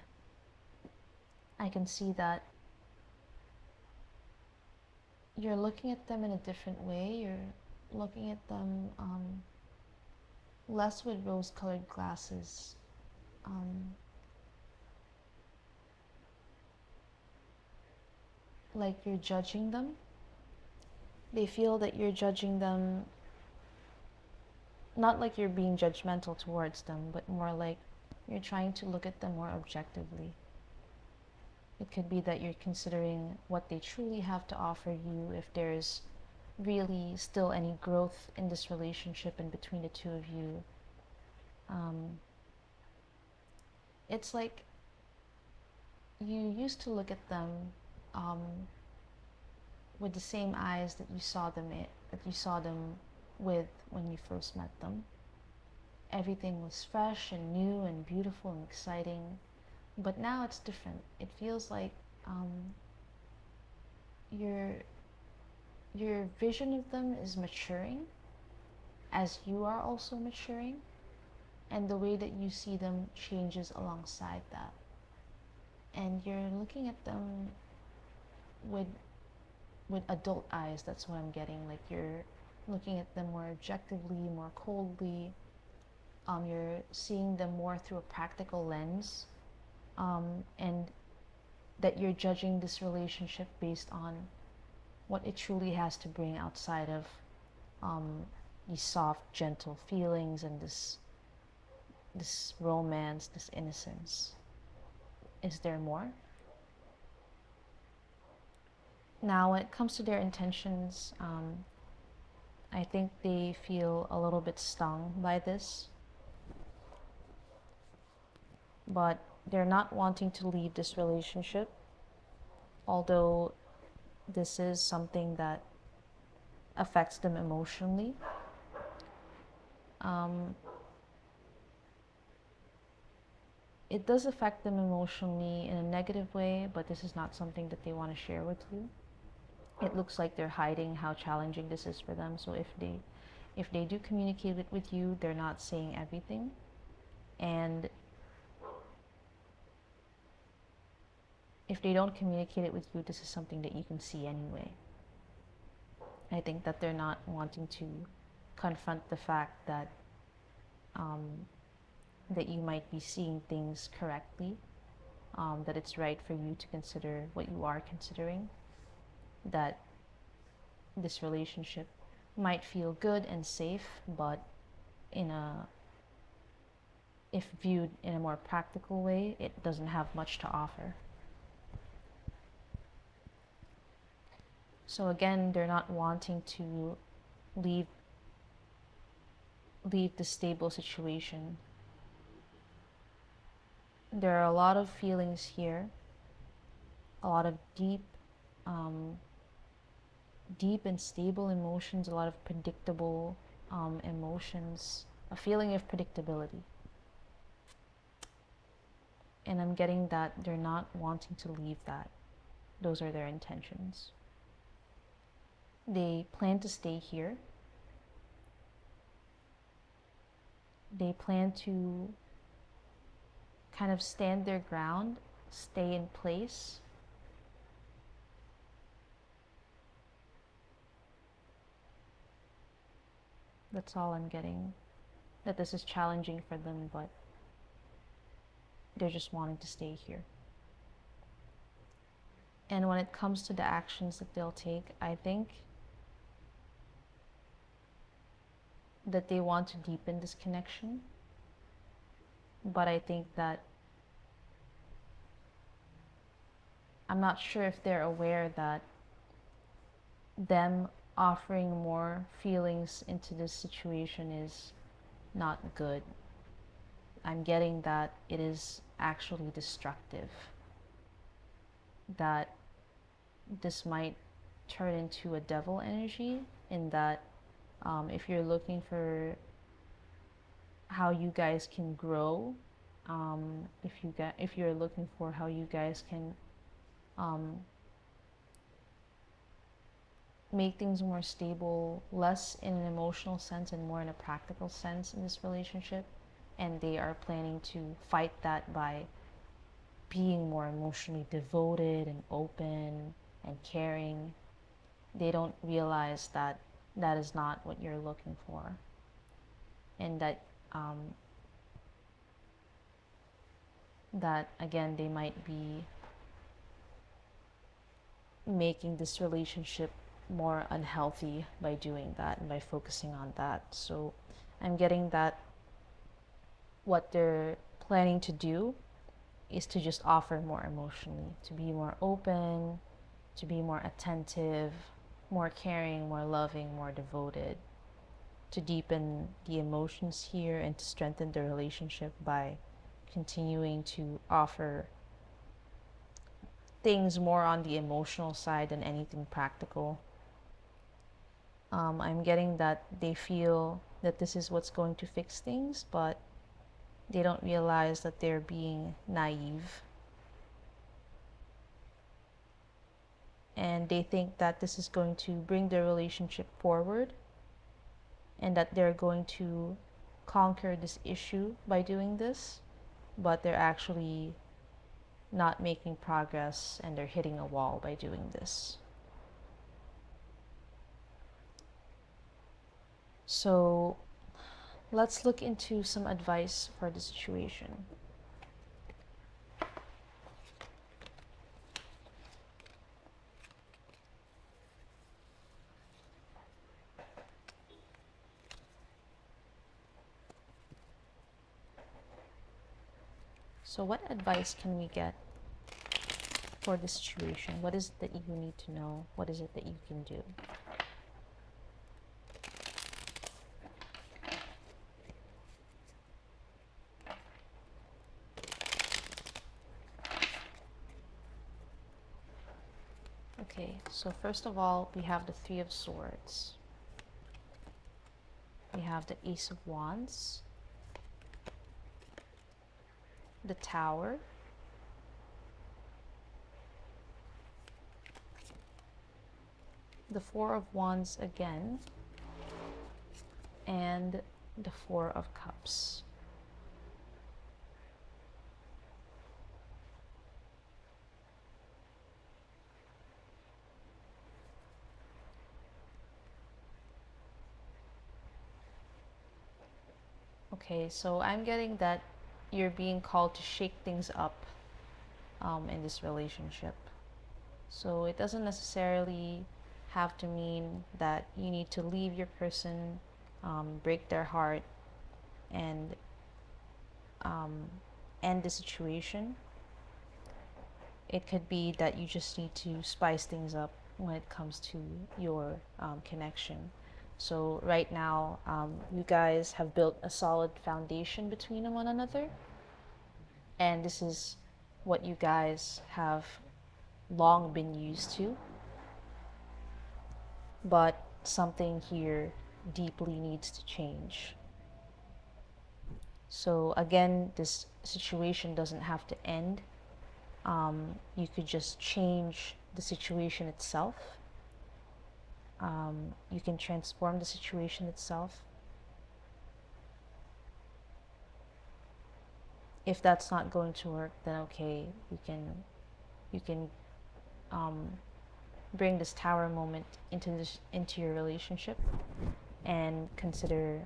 I can see that you're looking at them in a different way. You're looking at them less with rose-colored glasses. Like you're judging them. They feel that you're judging them, not like you're being judgmental towards them, but more like you're trying to look at them more objectively. It could be that you're considering what they truly have to offer you, if there's really still any growth in this relationship and between the two of you. It's like you used to look at them um, with the same eyes that you saw them with when you first met them. Everything was fresh and new and beautiful and exciting, but now it's different. It feels like um, your your vision of them is maturing as you are also maturing, and the way that you see them changes alongside that. And you're looking at them with adult eyes. That's what I'm getting. Like you're looking at them more objectively, more coldly. You're seeing them more through a practical lens, and that you're judging this relationship based on what it truly has to bring outside of these soft, gentle feelings and this romance, this innocence. Is there more? Now, when it comes to their intentions, I think they feel a little bit stung by this, but they're not wanting to leave this relationship, although this is something that affects them emotionally. It does affect them emotionally in a negative way, but this is not something that they want to share with you. It looks like they're hiding how challenging this is for them. So if they do communicate it with you, they're not saying everything. And if they don't communicate it with you, this is something that you can see anyway. I think that they're not wanting to confront the fact that that you might be seeing things correctly, that it's right for you to consider what you are considering, that this relationship might feel good and safe, but if viewed in a more practical way, it doesn't have much to offer. So again, they're not wanting to leave the stable situation. There are a lot of feelings here, a lot of deep and stable emotions, a lot of predictable emotions, a feeling of predictability. And I'm getting that they're not wanting to leave that. Those are their intentions. They plan to stay here. They plan to kind of stand their ground, stay in place. That's all I'm getting. That this is challenging for them, but they're just wanting to stay here. And when it comes to the actions that they'll take, I think that they want to deepen this connection. But I think that I'm not sure if they're aware that them offering more feelings into this situation is not good. I'm getting that it is actually destructive. That this might turn into a devil energy, in that if you're looking for how you guys can grow, if you're looking for how you guys can make things more stable, less in an emotional sense and more in a practical sense in this relationship, and they are planning to fight that by being more emotionally devoted and open and caring, they don't realize that that is not what you're looking for, and that that again, they might be making this relationship more unhealthy by doing that and by focusing on that. So I'm getting that what they're planning to do is to just offer more emotionally, to be more open, to be more attentive, more caring, more loving, more devoted, to deepen the emotions here and to strengthen the relationship by continuing to offer things more on the emotional side than anything practical. I'm getting that they feel that this is what's going to fix things, but they don't realize that they're being naive. And they think that this is going to bring their relationship forward and that they're going to conquer this issue by doing this, but they're actually not making progress and they're hitting a wall by doing this. So let's look into some advice for the situation. So what advice can we get for the situation? What is it that you need to know? What is it that you can do? Okay, so first of all, we have the Three of Swords. We have the Ace of Wands, the Tower, the Four of Wands again, and the Four of Cups. Okay, so I'm getting that you're being called to shake things up in this relationship. So it doesn't necessarily have to mean that you need to leave your person, break their heart, and end the situation. It could be that you just need to spice things up when it comes to your connection. So right now, you guys have built a solid foundation between one another, and this is what you guys have long been used to. But something here deeply needs to change. So again, this situation doesn't have to end. You could just change the situation itself. You can transform the situation itself. If that's not going to work, then okay, you can bring this Tower moment into your relationship and consider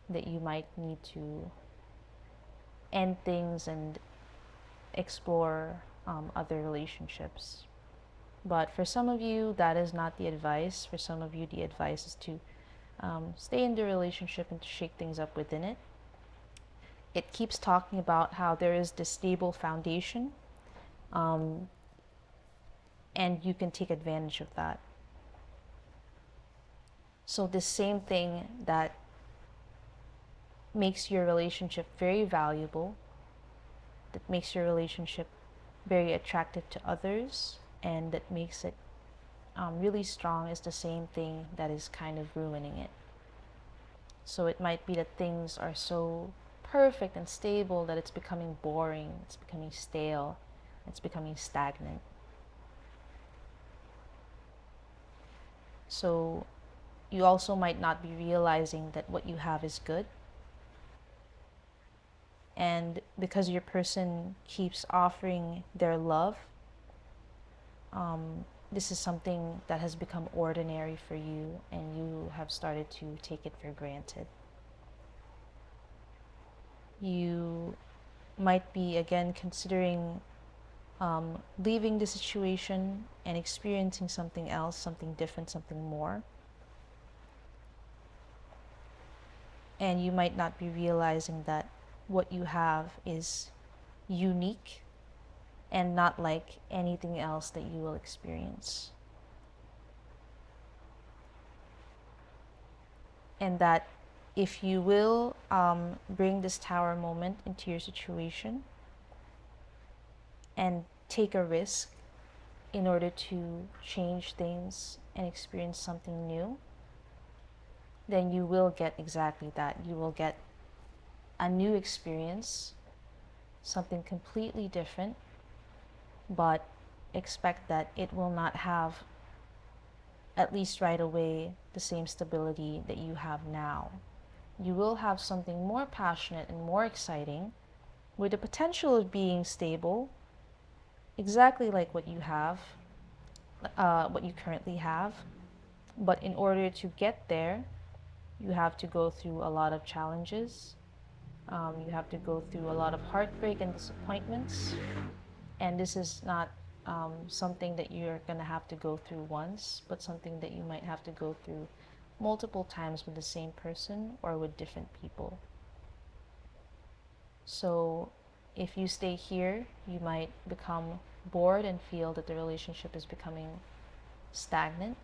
that you might need to end things and explore other relationships. But for some of you, that is not the advice. For some of you, the advice is to stay in the relationship and to shake things up within it. It keeps talking about how there is this stable foundation, and you can take advantage of that. So the same thing that makes your relationship very valuable, that makes your relationship very attractive to others, and that makes it really strong, is the same thing that is kind of ruining it. So it might be that things are so perfect and stable that it's becoming boring, it's becoming stale, it's becoming stagnant. So you also might not be realizing that what you have is good. And because your person keeps offering their love, this is something that has become ordinary for you, and you have started to take it for granted. You might be again considering leaving the situation and experiencing something else, something different, something more. And you might not be realizing that what you have is unique and not like anything else that you will experience. And that if you will bring this tower moment into your situation and take a risk in order to change things and experience something new, then you will get exactly that. You will get a new experience, something completely different, but expect that it will not have, at least right away, the same stability that you have now. You will have something more passionate and more exciting with the potential of being stable, exactly like what you have, what you currently have. But in order to get there, you have to go through a lot of challenges. You have to go through a lot of heartbreak and disappointments. And this is not something that you're going to have to go through once, but something that you might have to go through multiple times with the same person or with different people. So if you stay here, you might become bored and feel that the relationship is becoming stagnant.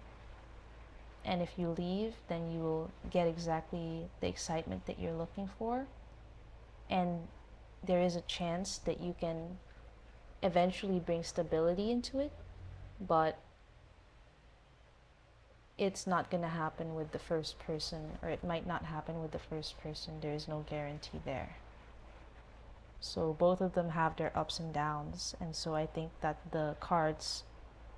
And if you leave, then you will get exactly the excitement that you're looking for. And there is a chance that you can eventually bring stability into it, but it's not going to happen with the first person, or it might not happen with the first person. There is no guarantee there. So both of them have their ups and downs. And so I think that the cards,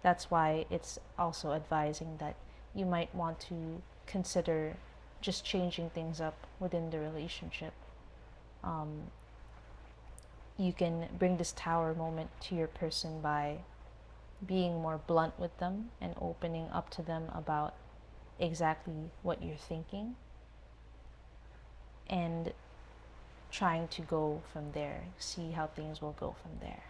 that's why it's also advising that you might want to consider just changing things up within the relationship. You can bring this tower moment to your person by being more blunt with them and opening up to them about exactly what you're thinking and trying to go from there, see how things will go from there.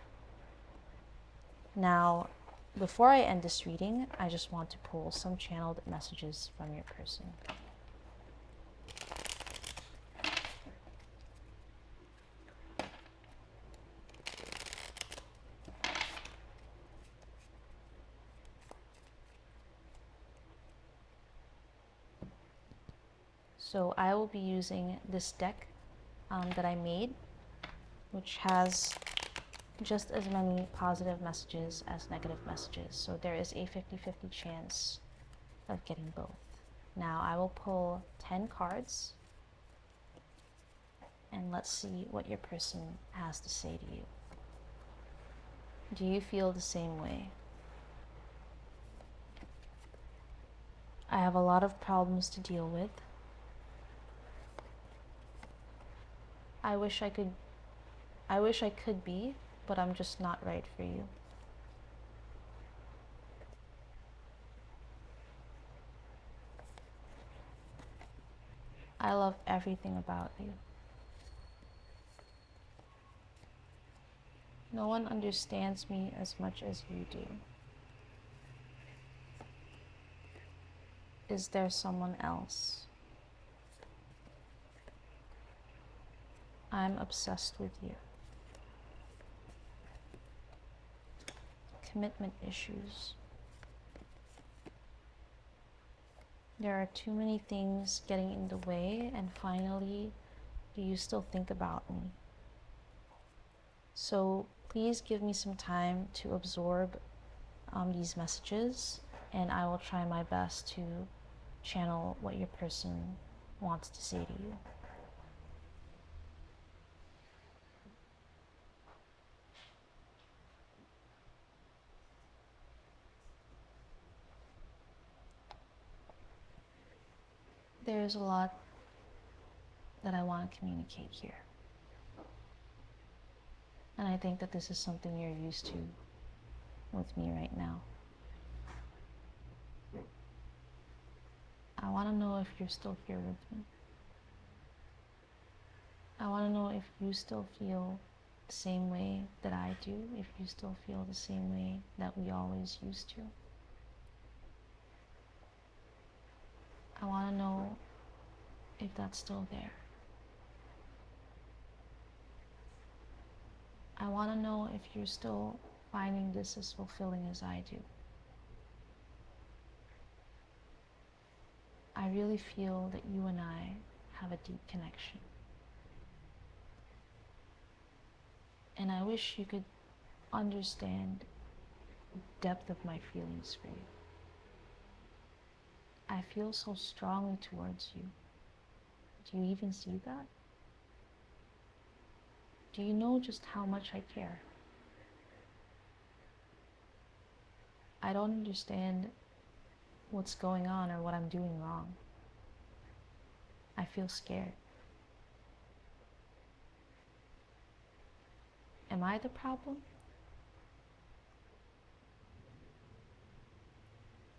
Now, before I end this reading, I just want to pull some channeled messages from your person. So I will be using this deck that I made, which has just as many positive messages as negative messages. So there is a 50-50 chance of getting both. Now I will pull 10 cards and let's see what your person has to say to you. Do you feel the same way? I have a lot of problems to deal with. I wish I could be, but I'm just not right for you. I love everything about you. No one understands me as much as you do. Is there someone else? I'm obsessed with you. Commitment issues. There are too many things getting in the way, and finally, do you still think about me? So please give me some time to absorb these messages, and I will try my best to channel what your person wants to say to you. There's a lot that I want to communicate here. And I think that this is something you're used to with me right now. I want to know if you're still here with me. I want to know if you still feel the same way that I do, if you still feel the same way that we always used to. I want to know if that's still there. I want to know if you're still finding this as fulfilling as I do. I really feel that you and I have a deep connection. And I wish you could understand the depth of my feelings for you. I feel so strongly towards you. Do you even see that? Do you know just how much I care? I don't understand what's going on or what I'm doing wrong. I feel scared. Am I the problem?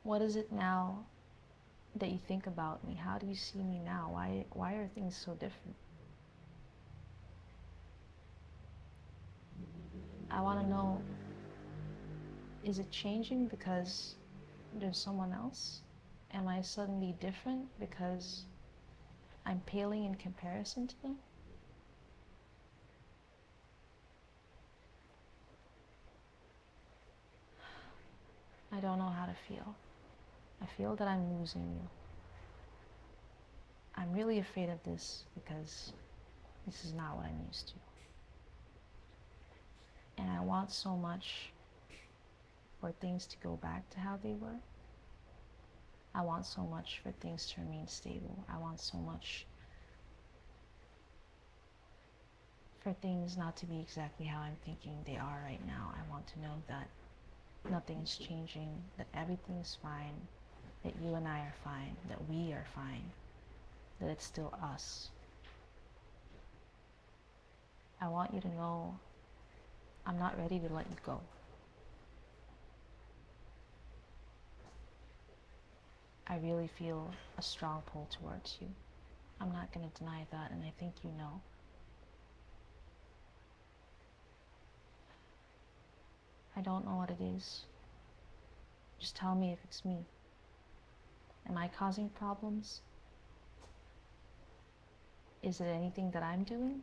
What is it now that you think about me? How do you see me now? Why are things so different? I want to know, is it changing because there's someone else? Am I suddenly different because I'm paling in comparison to them? I don't know how to feel. I feel that I'm losing you. I'm really afraid of this because this is not what I'm used to. And I want so much for things to go back to how they were. I want so much for things to remain stable. I want so much for things not to be exactly how I'm thinking they are right now. I want to know that nothing is changing, that everything is fine, that you and I are fine, that we are fine, that it's still us. I want you to know I'm not ready to let you go. I really feel a strong pull towards you. I'm not going to deny that, and I think you know. I don't know what it is. Just tell me if it's me. Am I causing problems? Is it anything that I'm doing?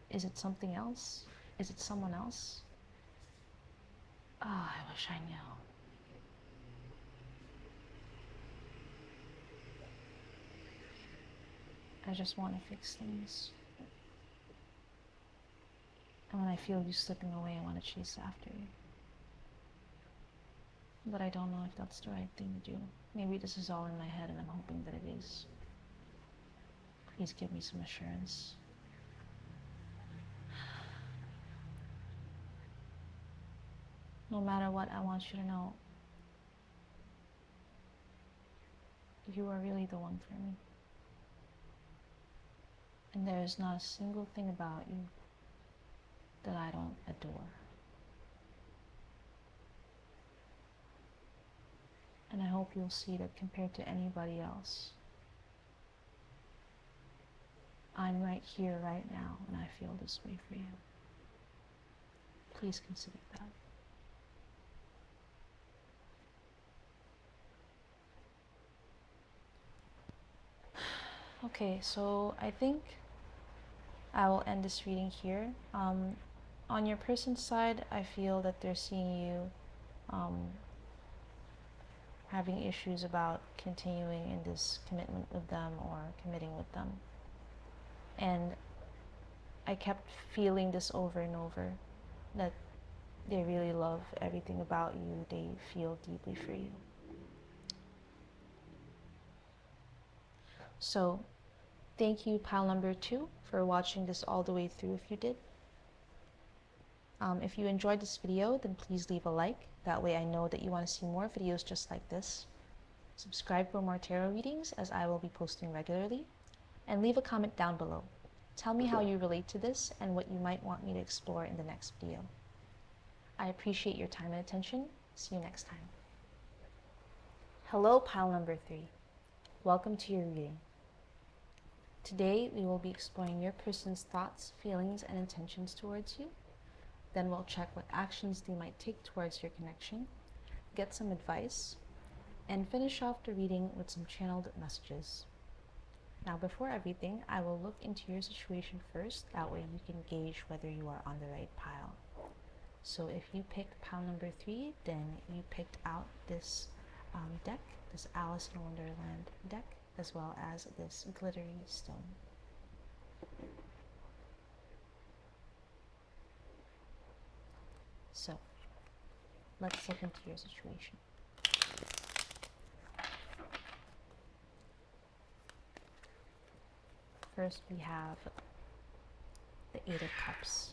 Is it something else? Is it someone else? Oh, I wish I knew. I just want to fix things. And when I feel you slipping away, I want to chase after you. But I don't know if that's the right thing to do. Maybe this is all in my head and I'm hoping that it is. Please give me some assurance. No matter what, I want you to know you are really the one for me. And there is not a single thing about you that I don't adore. And I hope you'll see that compared to anybody else, I'm right here, right now, and I feel this way for you. Please consider that. Okay, so I think I will end this reading here. On your person's side, I feel that they're seeing you having issues about continuing in this commitment with them or committing with them. And I kept feeling this over and over, that they really love everything about you, they feel deeply for you. So thank you, pile number 2, for watching this all the way through if you did. If you enjoyed this video, then please leave a like. That way I know that you want to see more videos just like this. Subscribe for more tarot readings, as I will be posting regularly. And leave a comment down below. Tell me how you relate to this and what you might want me to explore in the next video. I appreciate your time and attention. See you next time. Hello, pile number 3. Welcome to your reading. Today, we will be exploring your person's thoughts, feelings, and intentions towards you. Then we'll check what actions they might take towards your connection, get some advice, and finish off the reading with some channeled messages. Now, before everything, I will look into your situation first. That way you can gauge whether you are on the right pile. So if you picked pile number 3, then you picked out this deck, this Alice in Wonderland deck, as well as this glittery stone. So let's look into your situation. First, we have the Eight of Cups.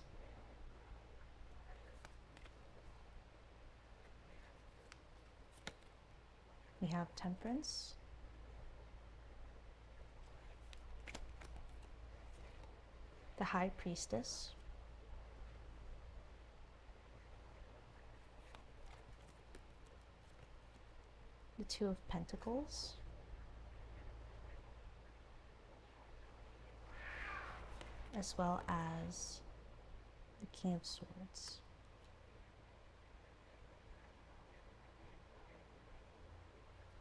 We have Temperance, the High Priestess, the Two of Pentacles, as well as the King of Swords.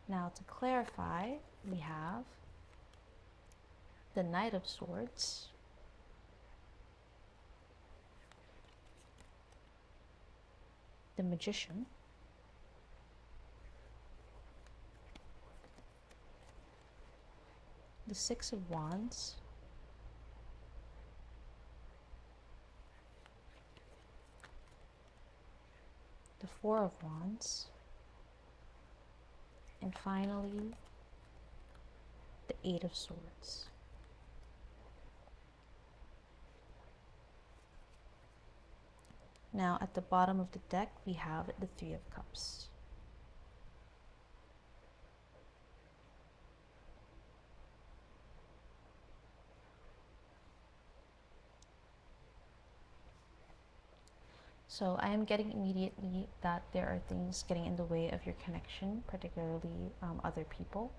Now, to clarify, we have the Knight of Swords, the Magician, the Six of Wands, the Four of Wands, and finally, the Eight of Swords. Now, at the bottom of the deck, we have the Three of Cups. So I am getting immediately that there are things getting in the way of your connection, particularly other people.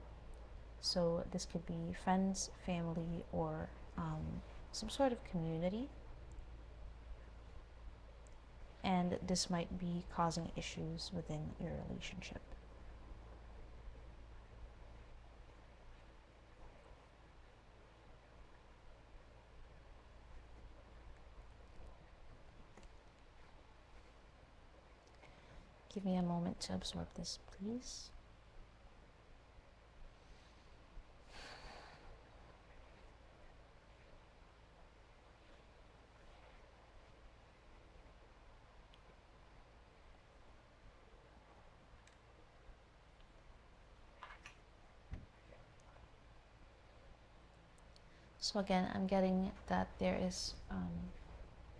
So this could be friends, family, or some sort of community. And this might be causing issues within your relationship. Give me a moment to absorb this, please. So again, I'm getting that there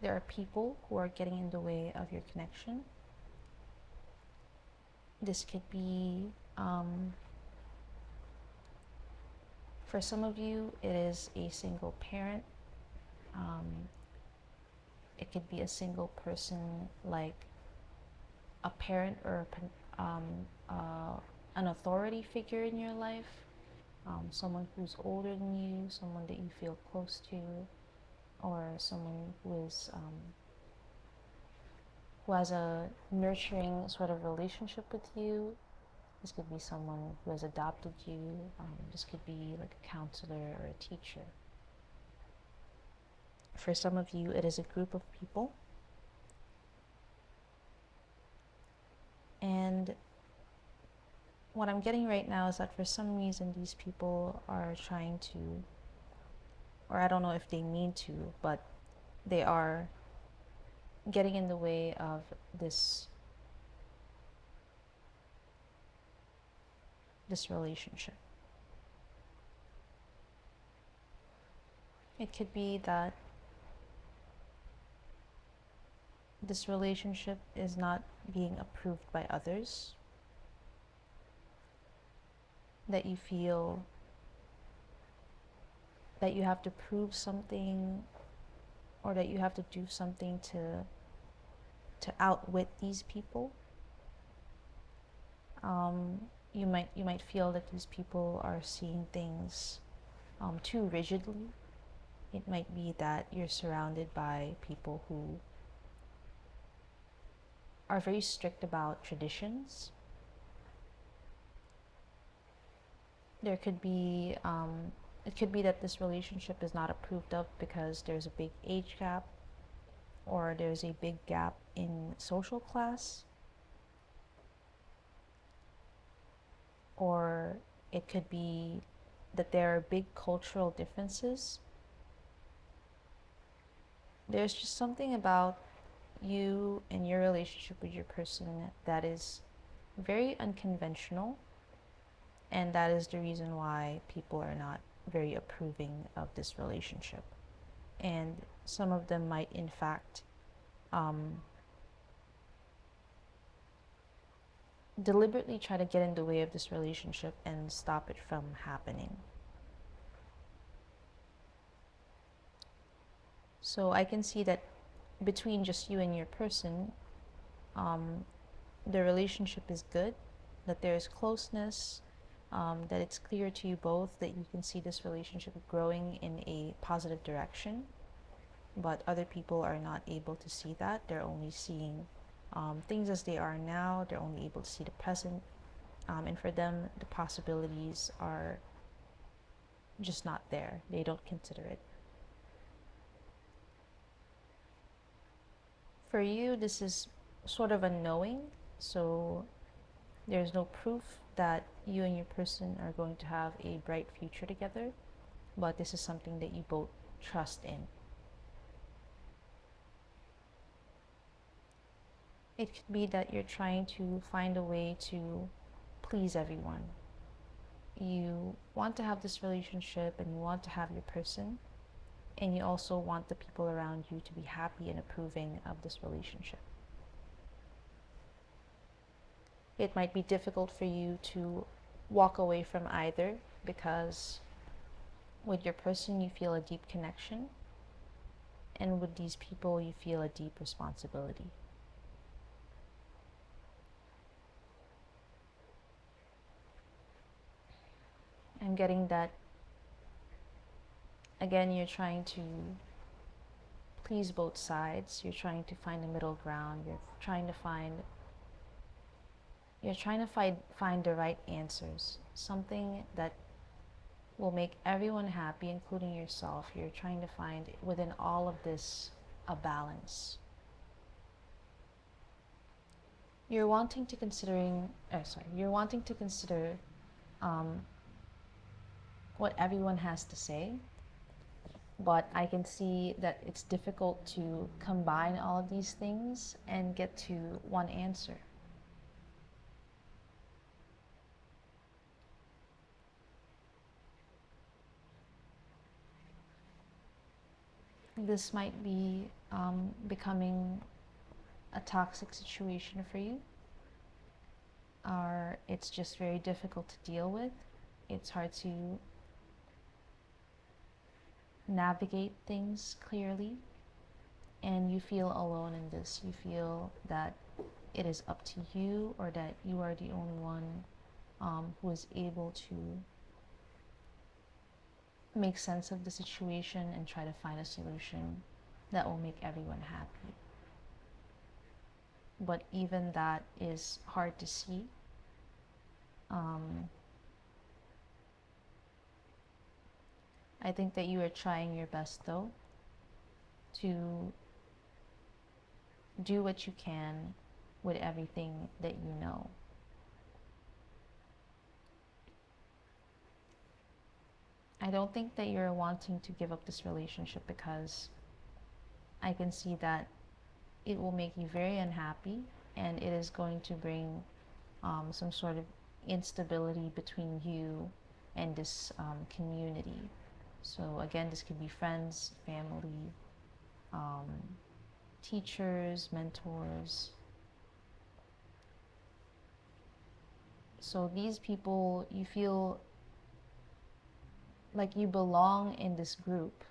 are people who are getting in the way of your connection. This could be, for some of you, it is a single parent. It could be a single person, like a parent or an authority figure in your life. Someone who's older than you, someone that you feel close to, or someone who has a nurturing sort of relationship with you. This could be someone who has adopted you. This could be like a counselor or a teacher. For some of you, it is a group of people. And what I'm getting right now is that for some reason these people are trying to, or I don't know if they mean to, but they are getting in the way of this relationship. It could be that this relationship is not being approved by others, that you feel that you have to prove something, or that you have to do something to outwit these people. You might feel that these people are seeing things too rigidly. It might be that you're surrounded by people who are very strict about traditions. There could be It could be that this relationship is not approved of because there's a big age gap, or there's a big gap in social class, or it could be that there are big cultural differences. There's just something about you and your relationship with your person that is very unconventional, and that is the reason why people are not very approving of this relationship. And some of them might in fact deliberately try to get in the way of this relationship and stop it from happening. So I can see that between just you and your person, the relationship is good, that there is closeness, that it's clear to you both that you can see this relationship growing in a positive direction. But other people are not able to see that. They're only seeing things as they are now. They're only able to see the present. And for them, the possibilities are just not there. They don't consider it. For you, this is sort of a knowing. So there's no proof that you and your person are going to have a bright future together. But this is something that you both trust in. It could be that you're trying to find a way to please everyone. You want to have this relationship and you want to have your person, and you also want the people around you to be happy and approving of this relationship. It might be difficult for you to walk away from either, because with your person you feel a deep connection, and with these people you feel a deep responsibility. I'm getting that, again, you're trying to please both sides. You're trying to find a middle ground. You're trying to find the right answers, something that will make everyone happy, including yourself. You're trying to find within all of this a balance. You're wanting to consider what everyone has to say, but I can see that it's difficult to combine all of these things and get to one answer. This might be becoming a toxic situation for you, or it's just very difficult to deal with. It's hard to navigate things clearly, and you feel alone in this. You feel that it is up to you, or that you are the only one who is able to make sense of the situation and try to find a solution that will make everyone happy. But even that is hard to see. I think that you are trying your best, though, to do what you can with everything that you know. I don't think that you're wanting to give up this relationship, because I can see that it will make you very unhappy, and it is going to bring some sort of instability between you and this community. So again, this could be friends, family, teachers, mentors. So these people, you feel like you belong in this group,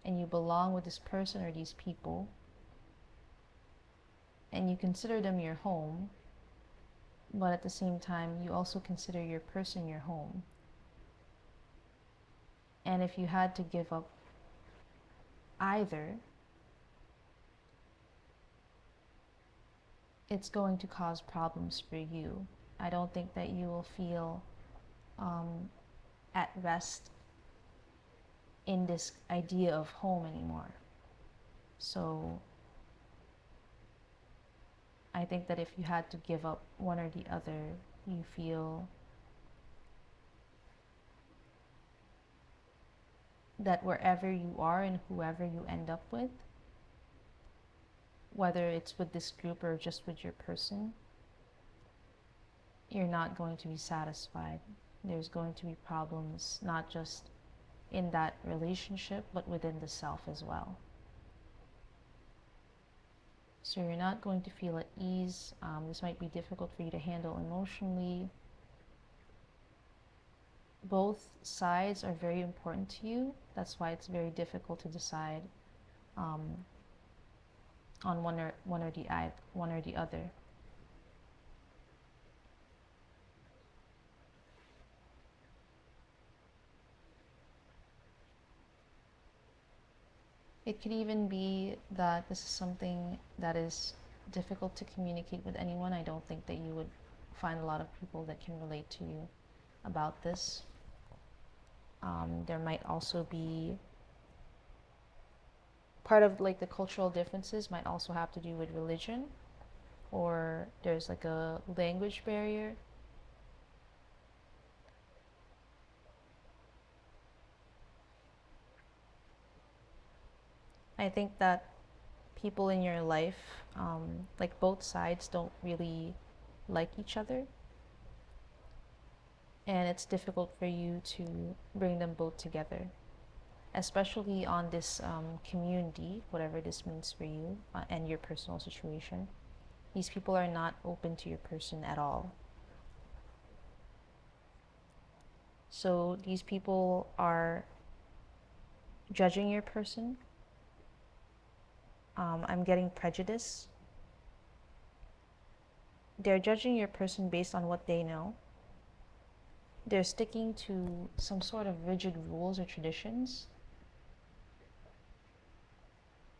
and you belong with this person or these people, and you consider them your home, but at the same time you also consider your person your home. And if you had to give up either, it's going to cause problems for you. I don't think that you will feel at rest in this idea of home anymore. So I think that if you had to give up one or the other, you feel that wherever you are and whoever you end up with, whether it's with this group or just with your person, you're not going to be satisfied. There's going to be problems, not just in that relationship, but within the self as well. So you're not going to feel at ease. This might be difficult for you to handle emotionally. Both sides are very important to you. That's why it's very difficult to decide on one or the other. It could even be that this is something that is difficult to communicate with anyone. I don't think that you would find a lot of people that can relate to you about this. There might also be part of like the cultural differences might also have to do with religion, or there's like a language barrier. I think that people in your life, like both sides, don't really like each other, and it's difficult for you to bring them both together, especially on this community, whatever this means for you and your personal situation. These people are not open to your person at all. So these people are judging your person. I'm getting prejudice. They're judging your person based on what they know. They're sticking to some sort of rigid rules or traditions,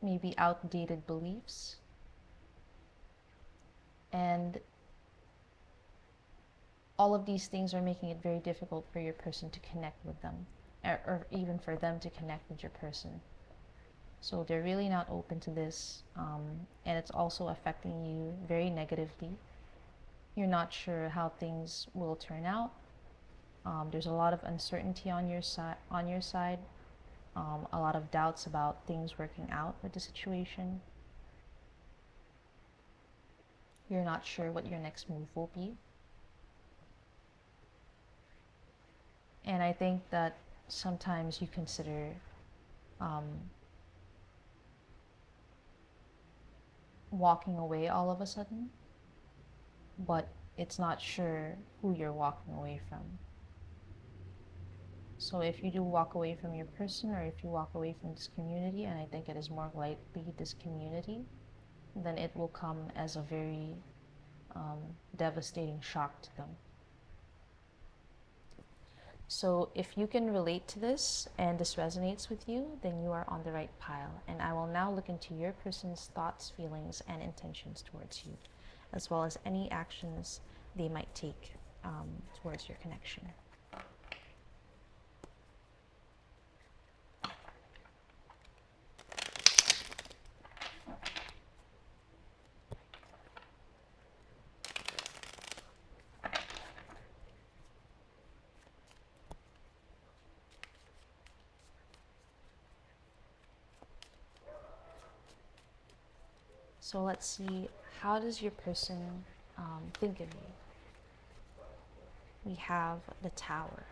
maybe outdated beliefs. And all of these things are making it very difficult for your person to connect with them, or even for them to connect with your person. So they're really not open to this, and it's also affecting you very negatively. You're not sure how things will turn out. There's a lot of uncertainty on your side, a lot of doubts about things working out with the situation. You're not sure what your next move will be. And I think that sometimes you consider walking away all of a sudden, but it's not sure who you're walking away from. So if you do walk away from your person, or if you walk away from this community, and I think it is more likely this community, then it will come as a very devastating shock to them. So if you can relate to this and this resonates with you, then you are on the right pile. And I will now look into your person's thoughts, feelings, and intentions towards you, as well as any actions they might take towards your connection. So let's see, how does your person think of you? We have the Tower,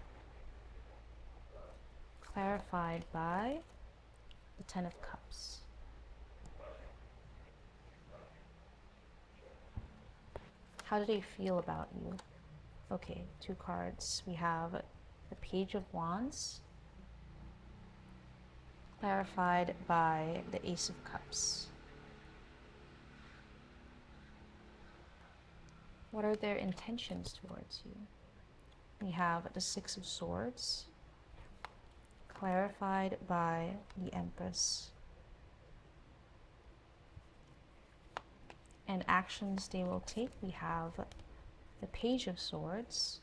clarified by the Ten of Cups. How do they feel about you? Okay, 2 cards. We have the Page of Wands, clarified by the Ace of Cups. What are their intentions towards you? We have the Six of Swords, clarified by the Empress. And actions they will take, we have the Page of Swords,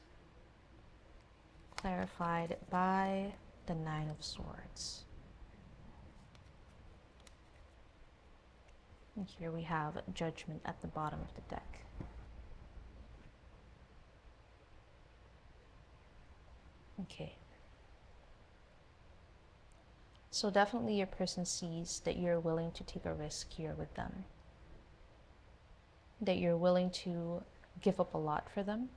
clarified by the Nine of Swords. And here we have Judgment at the bottom of the deck. Okay. So definitely your person sees that you're willing to take a risk here with them. That you're willing to give up a lot for them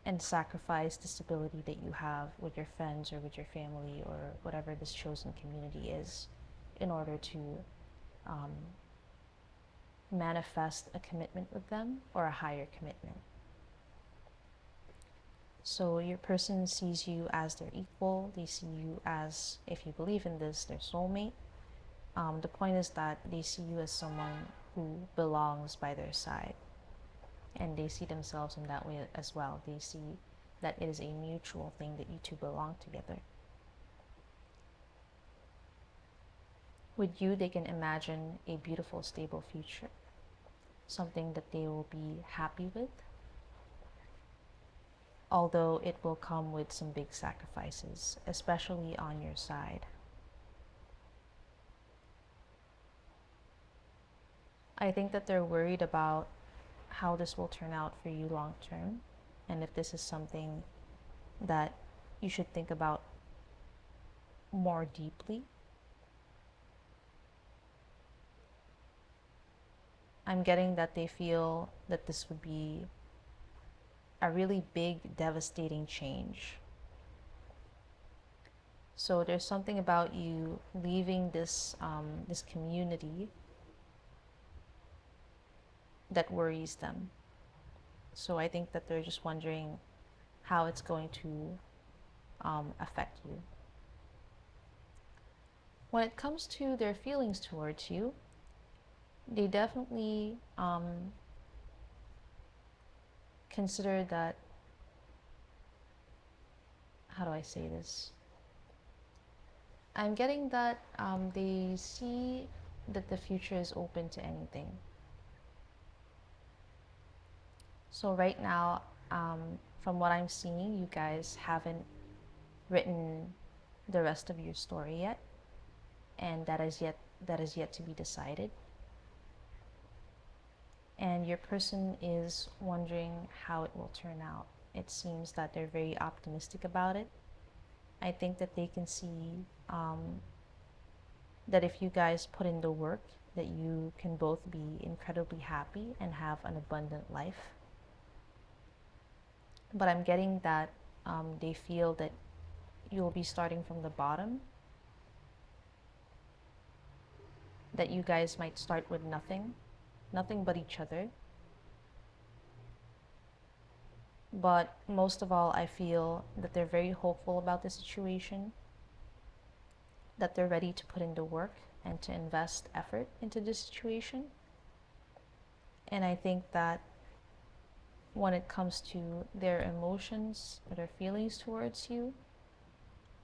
and sacrifice the stability that you have with your friends or with your family or whatever this chosen community is in order to manifest a commitment with them or a higher commitment. So your person sees you as their equal. They see you as, if you believe in this, their soulmate. The point is that they see you as someone who belongs by their side. And they see themselves in that way as well. They see that it is a mutual thing that you two belong together. With you, they can imagine a beautiful, stable future. Something that they will be happy with. Although it will come with some big sacrifices, especially on your side. I think that they're worried about how this will turn out for you long term, and if this is something that you should think about more deeply. I'm getting that they feel that this would be a really big, devastating change. So there's something about you leaving this this community that worries them. So I think that they're just wondering how it's going to affect you. When it comes to their feelings towards you, they definitely consider that, how do I say this? I'm getting that they see that the future is open to anything. So right now, from what I'm seeing, you guys haven't written the rest of your story yet, and that is yet to be decided. And your person is wondering how it will turn out. It seems that they're very optimistic about it. I think that they can see that if you guys put in the work, that you can both be incredibly happy and have an abundant life. But I'm getting that they feel that you'll be starting from the bottom, that you guys might start with nothing but each other. But most of all, I feel that they're very hopeful about the situation, that they're ready to put in the work and to invest effort into this situation. And I think that when it comes to their emotions or their feelings towards you,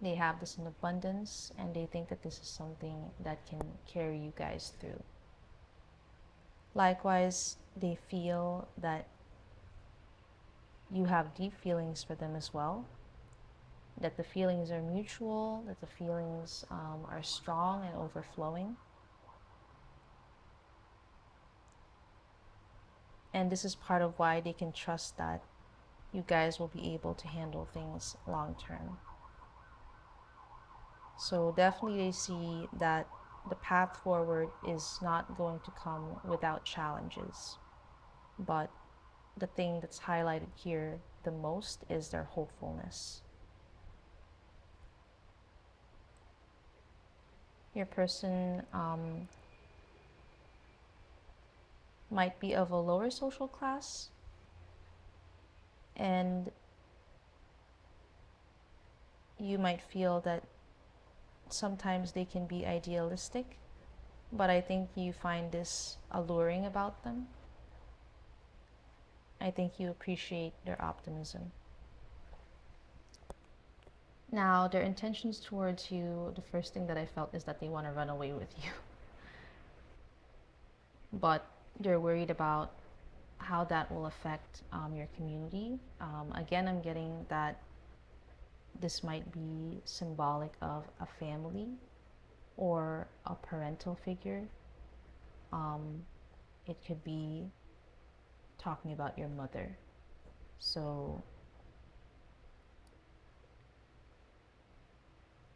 they have this in abundance, and they think that this is something that can carry you guys through. Likewise, they feel that you have deep feelings for them as well, that the feelings are mutual, that the feelings are strong and overflowing. And this is part of why they can trust that you guys will be able to handle things long term. So definitely they see that the path forward is not going to come without challenges. But the thing that's highlighted here the most is their hopefulness. Your person might be of a lower social class, and you might feel that sometimes they can be idealistic, but I think you find this alluring about them. I think you appreciate their optimism. Now, their intentions towards you, the first thing that I felt is that they want to run away with you. But they're worried about how that will affect your community. Again, I'm getting that This might be symbolic of a family or a parental figure. It could be talking about your mother. So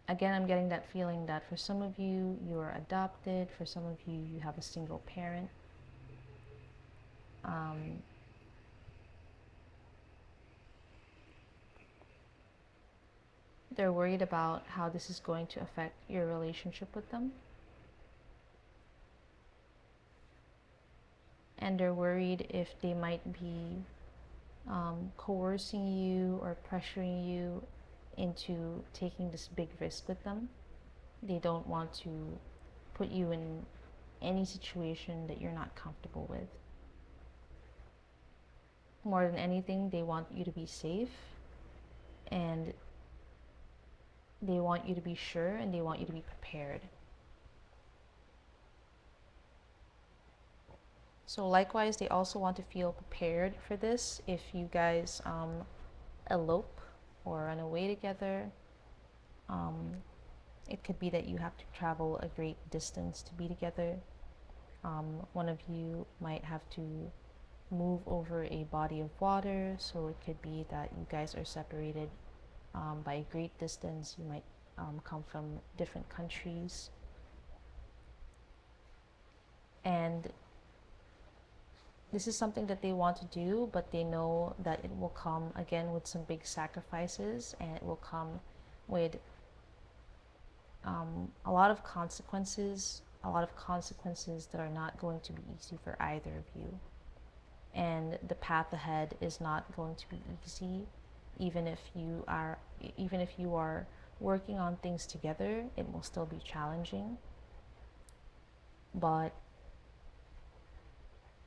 again, I'm getting that feeling that for some of you, you are adopted. For some of you, you have a single parent. They're worried about how this is going to affect your relationship with them. And they're worried if they might be coercing you or pressuring you into taking this big risk with them. They don't want to put you in any situation that you're not comfortable with. More than anything, they want you to be safe, and they want you to be sure, and they want you to be prepared. So likewise, they also want to feel prepared for this. If you guys elope or run away together, it could be that you have to travel a great distance to be together. One of you might have to move over a body of water, so it could be that you guys are separated by a great distance. You might come from different countries, and this is something that they want to do, but they know that it will come again with some big sacrifices, and it will come with a lot of consequences that are not going to be easy for either of you. And the path ahead is not going to be easy. Even if you are working on things together, it will still be challenging. But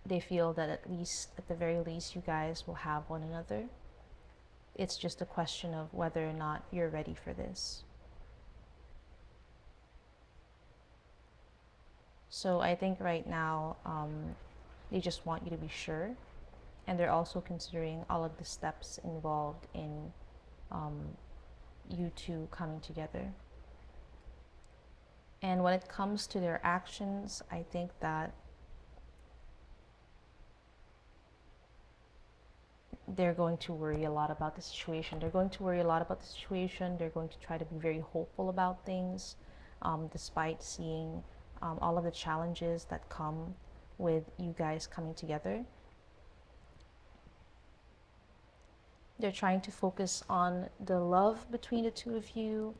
they feel that at the very least, you guys will have one another. It's just a question of whether or not you're ready for this. So I think right now, they just want you to be sure, and they're also considering all of the steps involved in you two coming together. And when it comes to their actions, I think that they're going to worry a lot about the situation. They're going to try to be very hopeful about things, despite seeing all of the challenges that come with you guys coming together. They're trying to focus on the love between the two of you.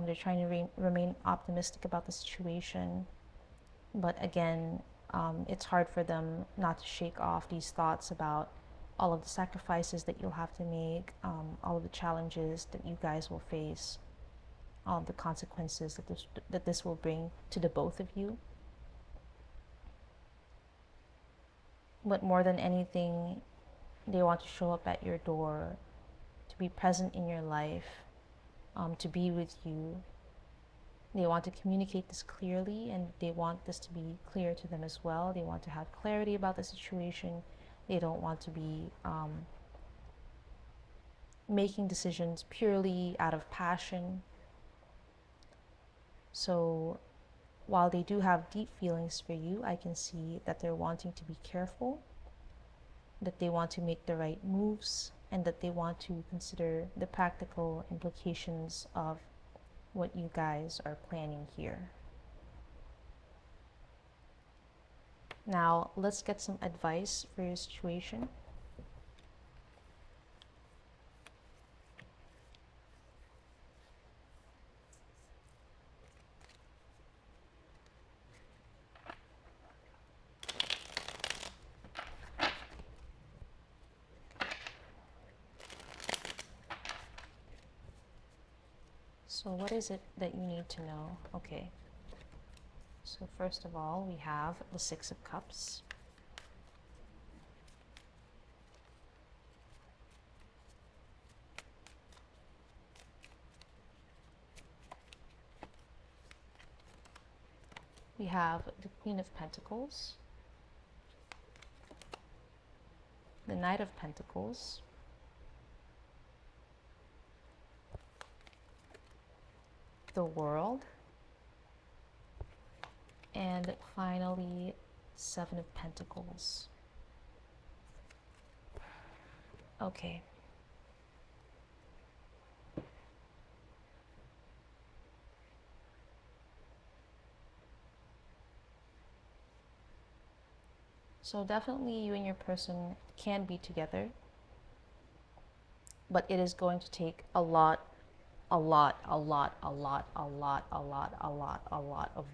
They're trying to remain optimistic about the situation. But again, it's hard for them not to shake off these thoughts about all of the sacrifices that you'll have to make, all of the challenges that you guys will face, all of the consequences that this will bring to the both of you. But more than anything, they want to show up at your door, to be present in your life, to be with you. They want to communicate this clearly, and they want this to be clear to them as well. They want to have clarity about the situation. They don't want to be making decisions purely out of passion. So while they do have deep feelings for you, I can see that they're wanting to be careful, that they want to make the right moves, and that they want to consider the practical implications of what you guys are planning here. Now, let's get some advice for your situation. So what is it that you need to know? Okay. So first of all, we have the Six of Cups. We have the Queen of Pentacles, the Knight of Pentacles, the World. And finally, Seven of Pentacles. Okay. So definitely you and your person can be together, but it is going to take a lot of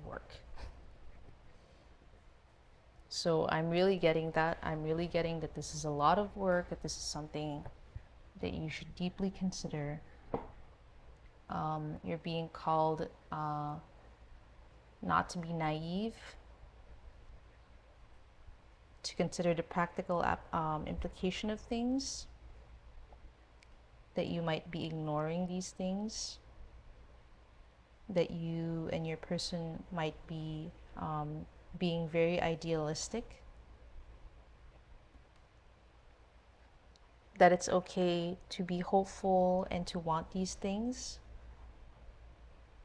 work. So I'm really getting that. I'm really getting that this is a lot of work, that this is something that you should deeply consider. You're being called not to be naive, to consider the practical implication of things, that you might be ignoring these things, that you and your person might be being very idealistic, that it's okay to be hopeful and to want these things,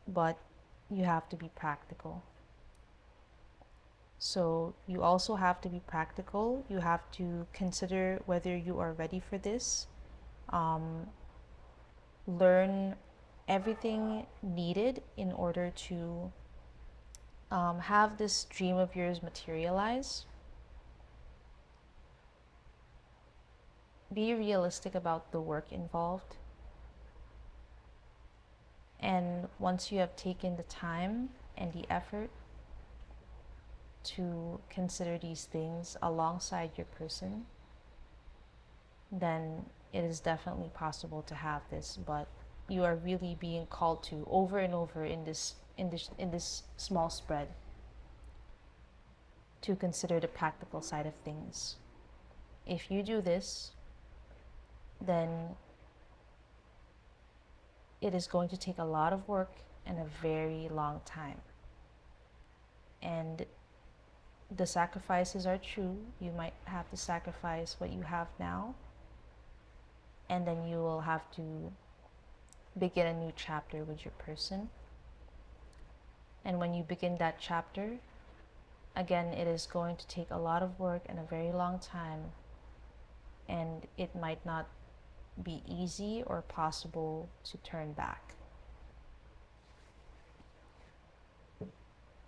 but you have to be practical. So you also have to be practical. You have to consider whether you are ready for this. Learn everything needed in order to have this dream of yours materialize. Be realistic about the work involved. And once you have taken the time and the effort to consider these things alongside your person, then it is definitely possible to have this. But you are really being called to over and over in this small spread to consider the practical side of things. If you do this, then it is going to take a lot of work and a very long time. And the sacrifices are true. You might have to sacrifice what you have now, and then you will have to begin a new chapter with your person. And when you begin that chapter, again, it is going to take a lot of work and a very long time, and it might not be easy or possible to turn back.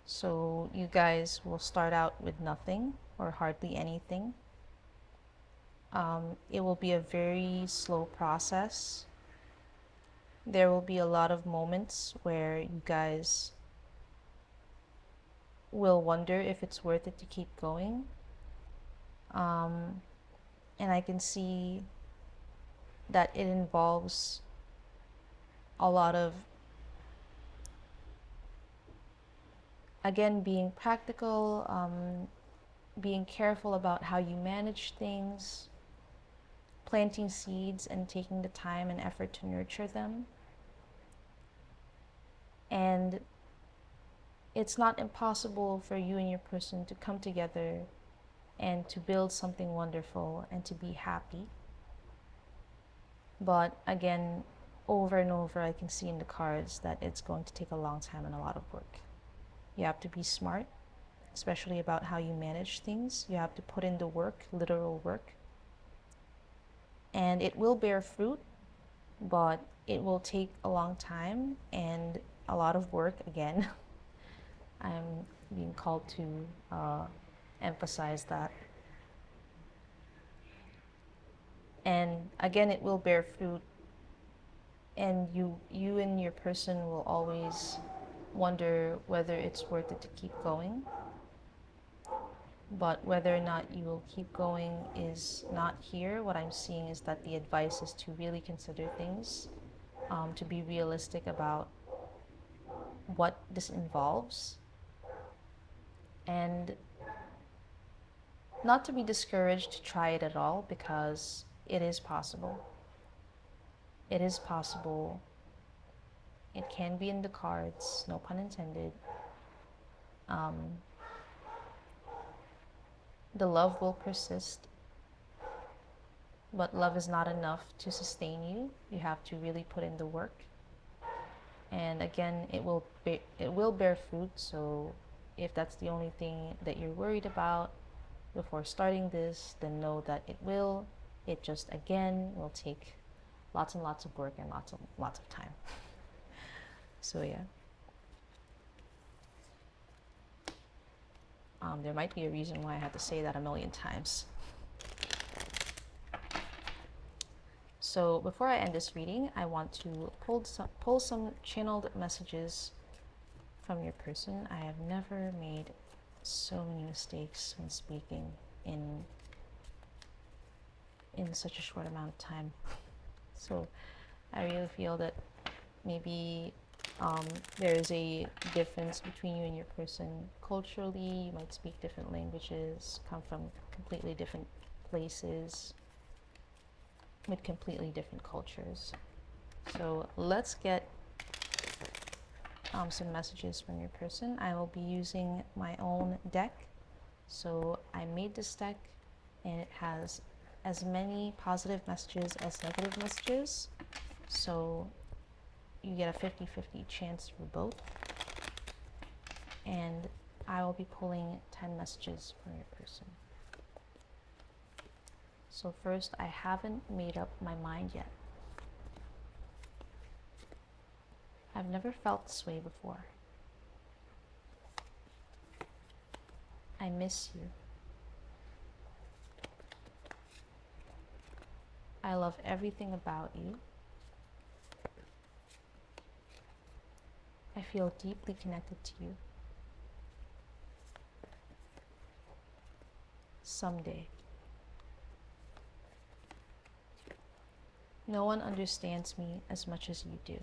So you guys will start out with nothing or hardly anything. It will be a very slow process. There will be a lot of moments where you guys will wonder if it's worth it to keep going. And I can see that it involves a lot of, again, being practical, being careful about how you manage things, planting seeds and taking the time and effort to nurture them. And it's not impossible for you and your person to come together and to build something wonderful and to be happy. But again, over and over, I can see in the cards that it's going to take a long time and a lot of work. You have to be smart, especially about how you manage things. You have to put in the work, literal work. And it will bear fruit, but it will take a long time and a lot of work again. I'm being called to emphasize that. And again, it will bear fruit, and you and your person will always wonder whether it's worth it to keep going. But whether or not you will keep going is not here. What I'm seeing is that the advice is to really consider things, to be realistic about what this involves, and not to be discouraged to try it at all, because it is possible. It is possible. It can be in the cards, no pun intended. The love will persist, but love is not enough to sustain you. You have to really put in the work. And again, it will bear fruit. So if that's the only thing that you're worried about before starting this, then know that it will. It just again will take lots and lots of work and lots of time. So yeah. There might be a reason why I had to say that a million times. So before I end this reading, I want to pull some channeled messages from your person. I have never made so many mistakes when speaking in such a short amount of time. So I really feel that maybe there is a difference between you and your person culturally. You might speak different languages, come from completely different places with completely different cultures. So let's get some messages from your person. I will be using my own deck. So I made this deck and it has as many positive messages as negative messages. So you get a 50-50 chance for both. And I will be pulling 10 messages from your person. So first, I haven't made up my mind yet. I've never felt this way before. I miss you. I love everything about you. I feel deeply connected to you. Someday. No one understands me as much as you do.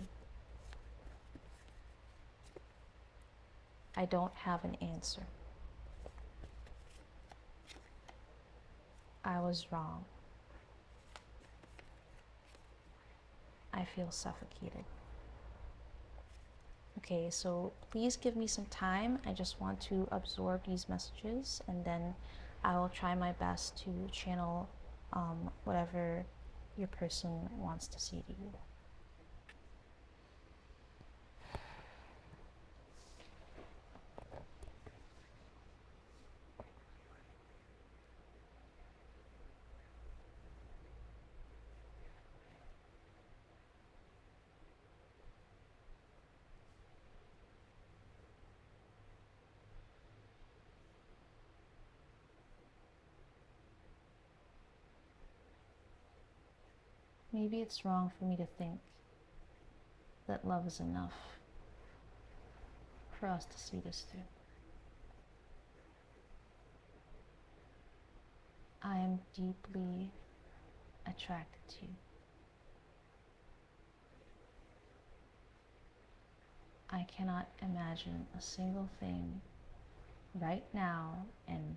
I don't have an answer. I was wrong. I feel suffocated. Okay, so please give me some time. I just want to absorb these messages, and then I will try my best to channel whatever your person wants to say to you. Maybe it's wrong for me to think that love is enough for us to see this through. I am deeply attracted to you. I cannot imagine a single thing right now, and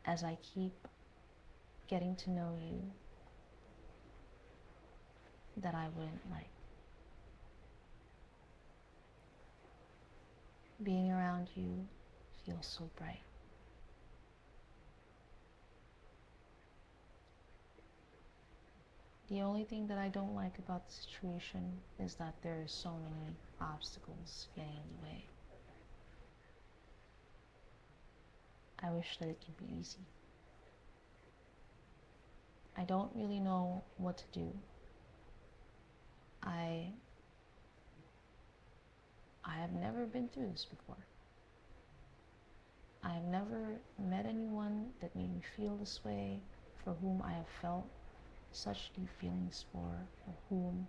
as I keep getting to know you, that I wouldn't like. Being around you feels so bright. The only thing that I don't like about the situation is that there are so many obstacles getting in the way. I wish that it could be easy. I don't really know what to do. I have never been through this before. I have never met anyone that made me feel this way, for whom I have felt such deep feelings for whom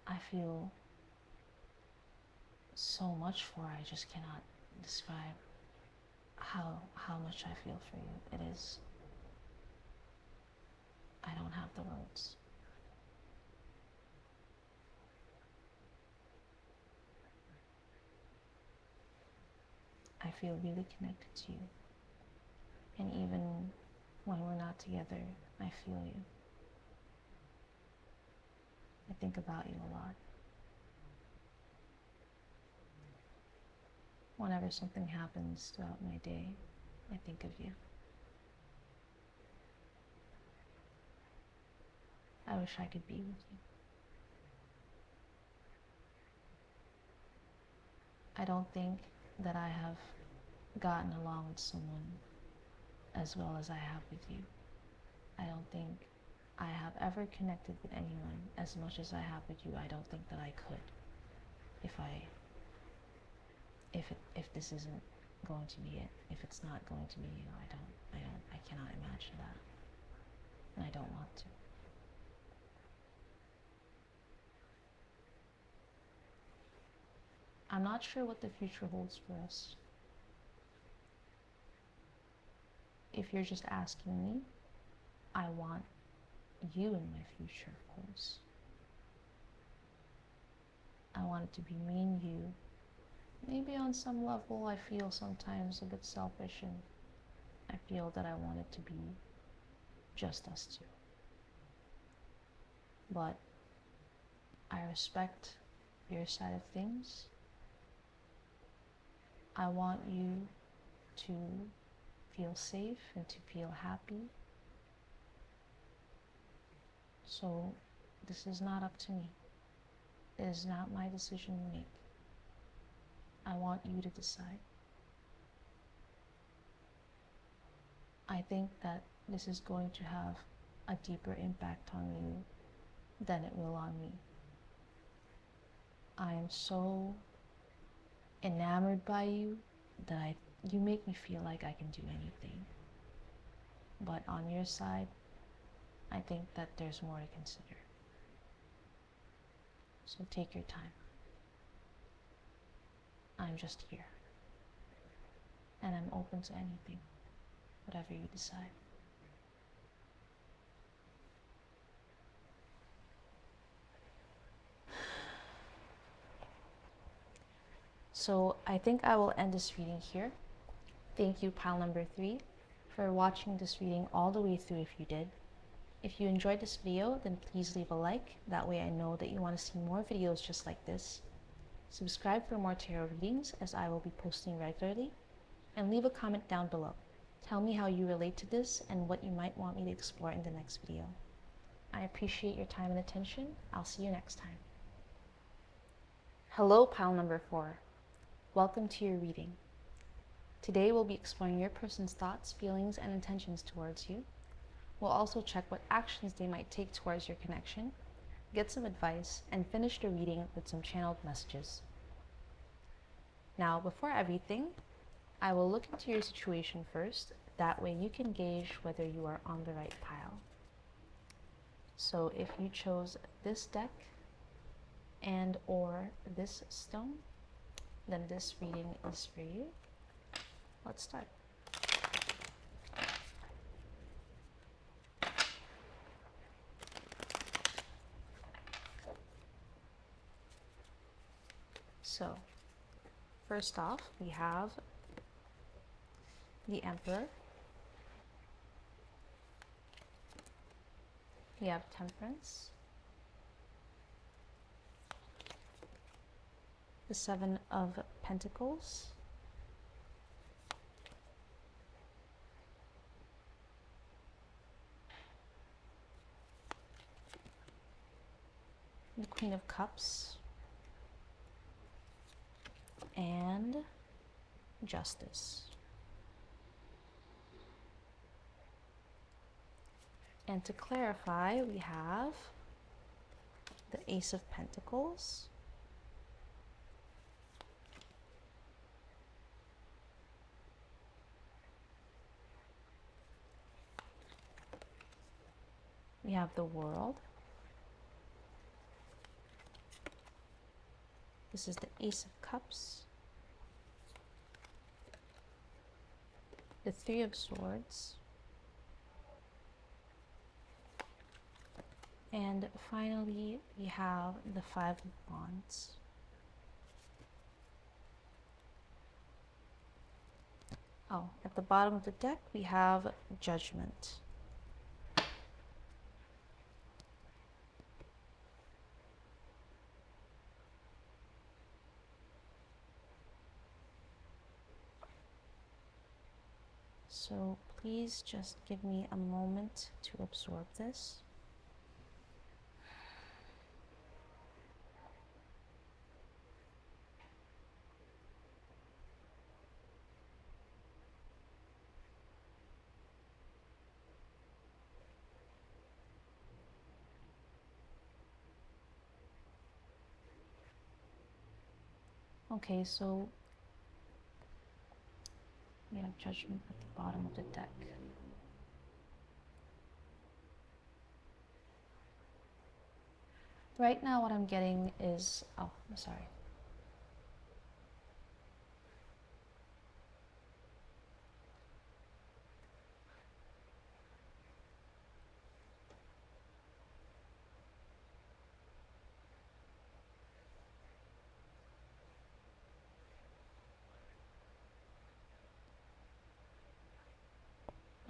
I feel so much for. I just cannot describe how much I feel for you. It is, I don't have the words. I feel really connected to you. And even when we're not together, I feel you. I think about you a lot. Whenever something happens throughout my day, I think of you. I wish I could be with you. I don't think that I have gotten along with someone as well as I have with you. I don't think I have ever connected with anyone as much as I have with you. I don't think that I could if this isn't going to be it. If it's not going to be you, I cannot imagine that. And I don't want to. I'm not sure what the future holds for us. If you're just asking me, I want you in my future, of course. I want it to be me and you. Maybe on some level I feel sometimes a bit selfish, and I feel that I want it to be just us two. But I respect your side of things. I want you to feel safe and to feel happy. So this is not up to me. It is not my decision to make. I want you to decide. I think that this is going to have a deeper impact on you than it will on me. I am so enamored by you that you make me feel like I can do anything. But on your side, I think that there's more to consider. So take your time. I'm just here. And I'm open to anything, whatever you decide. So I think I will end this reading here. Thank you, pile number 3, for watching this reading all the way through if you did. If you enjoyed this video, then please leave a like. That way I know that you want to see more videos just like this. Subscribe for more tarot readings, as I will be posting regularly. And leave a comment down below. Tell me how you relate to this and what you might want me to explore in the next video. I appreciate your time and attention. I'll see you next time. Hello, pile number 4. Welcome to your reading. Today we'll be exploring your person's thoughts, feelings, and intentions towards you. We'll also check what actions they might take towards your connection, get some advice, and finish the reading with some channeled messages. Now, before everything, I will look into your situation first. That way you can gauge whether you are on the right pile. So if you chose this deck and or this stone, then this reading is for you. Let's start. So, first off, we have the Emperor. We have Temperance. The Seven of Pentacles. The Queen of Cups. And Justice. And to clarify, we have the Ace of Pentacles, we have the World, this is the Ace of Cups, the Three of Swords, and finally we have the Five of Wands. Oh, at the bottom of the deck we have Judgment. So please just give me a moment to absorb this. Okay, so we have Judgment at the bottom of the deck. Right now what I'm getting is, oh, I'm sorry.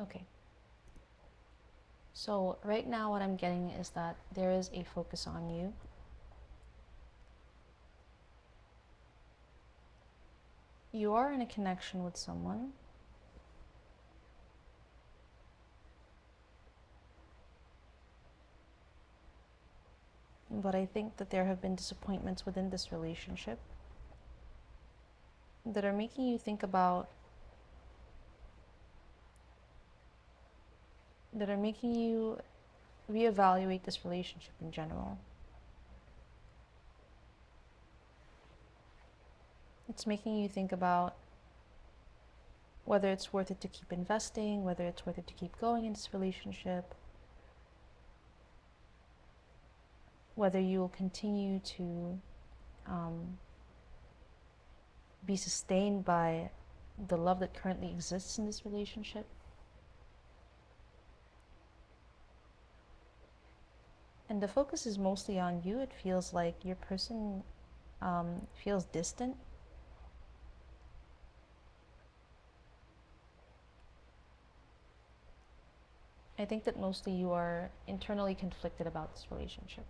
Okay. So right now what I'm getting is that there is a focus on you. You are in a connection with someone. But I think that there have been disappointments within this relationship that are making you think about, that are making you reevaluate this relationship in general. It's making you think about whether it's worth it to keep investing, whether it's worth it to keep going in this relationship, whether you will continue to be sustained by the love that currently exists in this relationship. And the focus is mostly on you. It feels like your person feels distant. I think that mostly you are internally conflicted about this relationship.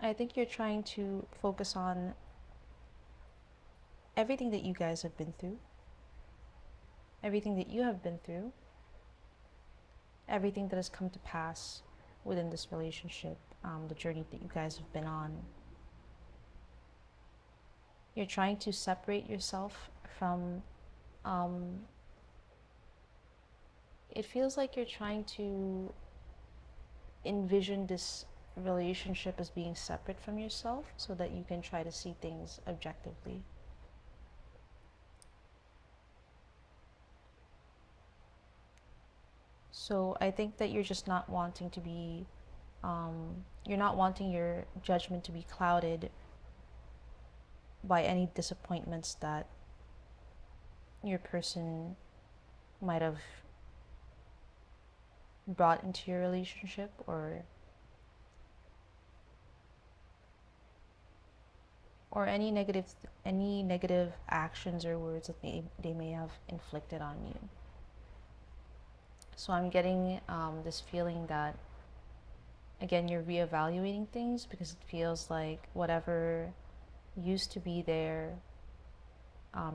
I think you're trying to focus on everything that you guys have been through, everything that you have been through, everything that has come to pass within this relationship, the journey that you guys have been on. You're trying to separate yourself from, it feels like you're trying to envision this relationship as being separate from yourself so that you can try to see things objectively. So I think that you're just not wanting to be, you're not wanting your judgment to be clouded by any disappointments that your person might have brought into your relationship, or any negative actions or words that they may have inflicted on you. So I'm getting this feeling that, again, you're reevaluating things because it feels like whatever used to be there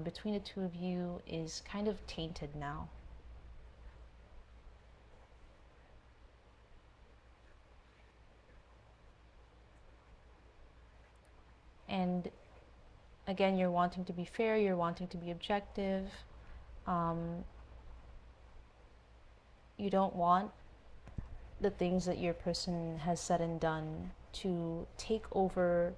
between the two of you is kind of tainted now. And again, you're wanting to be fair, you're wanting to be objective. You don't want the things that your person has said and done to take over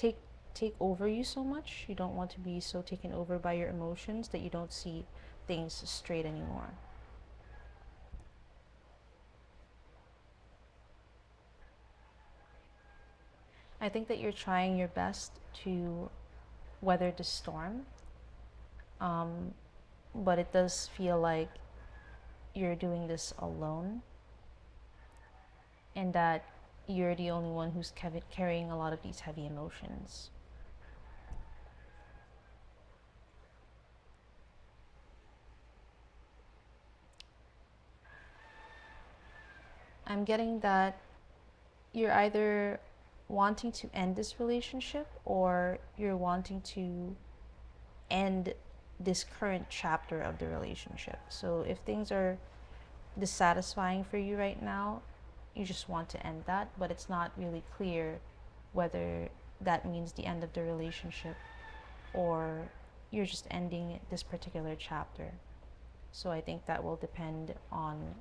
you so much. You don't want to be so taken over by your emotions that you don't see things straight anymore. I think that you're trying your best to weather the storm, but it does feel like you're doing this alone, and that you're the only one who's carrying a lot of these heavy emotions. I'm getting that you're either wanting to end this relationship or you're wanting to end this current chapter of the relationship. So if things are dissatisfying for you right now, you just want to end that, but it's not really clear whether that means the end of the relationship or you're just ending this particular chapter. So I think that will depend on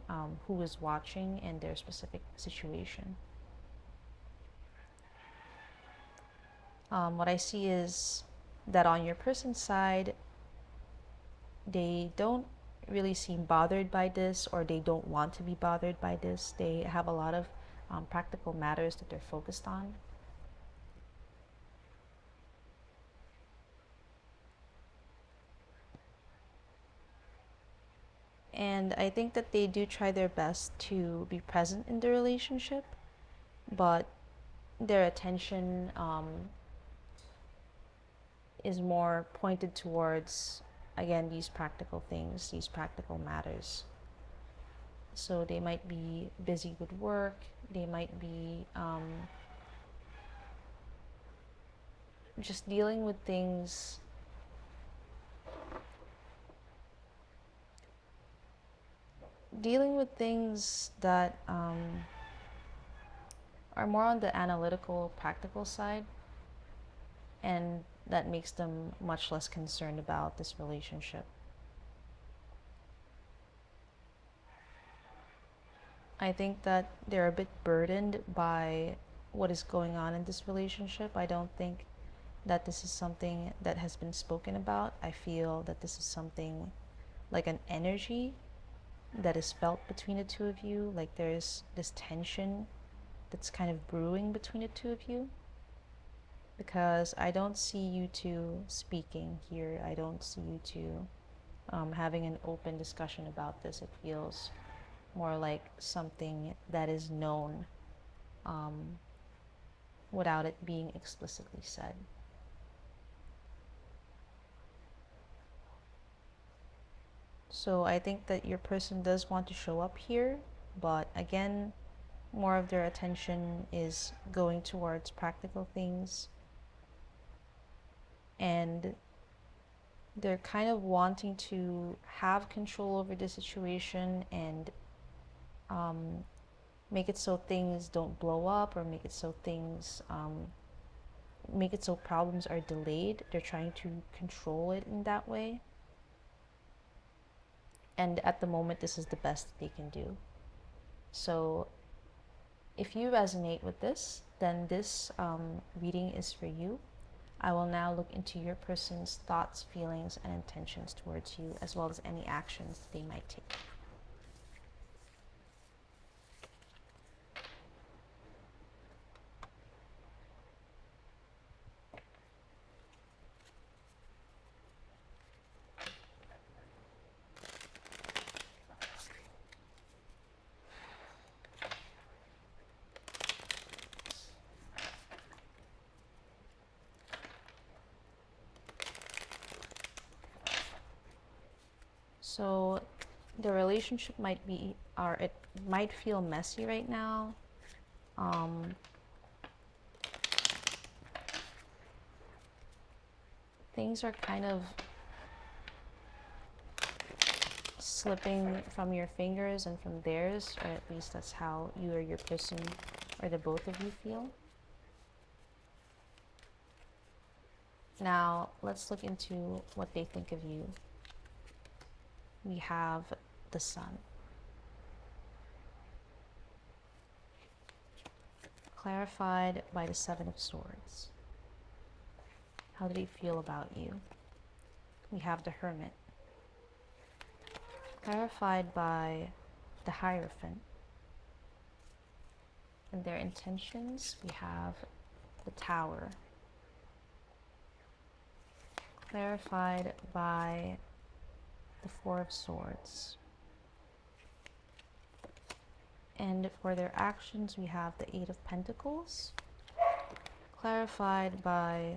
who is watching and their specific situation. What I see is that on your person's side, they don't really seem bothered by this, or they don't want to be bothered by this. They have a lot of practical matters that they're focused on. And I think that they do try their best to be present in the relationship, but their attention is more pointed towards, again, these practical things, these practical matters. So they might be busy with work, they might be just dealing with things that are more on the analytical, practical side, and that makes them much less concerned about this relationship. I think that they're a bit burdened by what is going on in this relationship. I don't think that this is something that has been spoken about. I feel that this is something like an energy that is felt between the two of you. Like there's this tension that's kind of brewing between the two of you, because I don't see you two speaking here. I don't see you two having an open discussion about this. It feels more like something that is known without it being explicitly said. So I think that your person does want to show up here, but again, more of their attention is going towards practical things, and they're kind of wanting to have control over the situation and make it so things don't blow up, or make it so problems are delayed. They're trying to control it in that way, and at the moment this is the best they can do. So if you resonate with this, then this reading is for you. I will now look into your person's thoughts, feelings, and intentions towards you, as well as any actions they might take. So the relationship might be, or it might feel messy right now. Things are kind of slipping from your fingers and from theirs, or at least that's how you or your person, or the both of you, feel. Now let's look into what they think of you. We have the Sun. Clarified by the Seven of Swords. How do they feel about you? We have the Hermit. Clarified by the Hierophant. And their intentions, we have the Tower. Clarified by the Four of Swords. And for their actions, we have the Eight of Pentacles. Clarified by,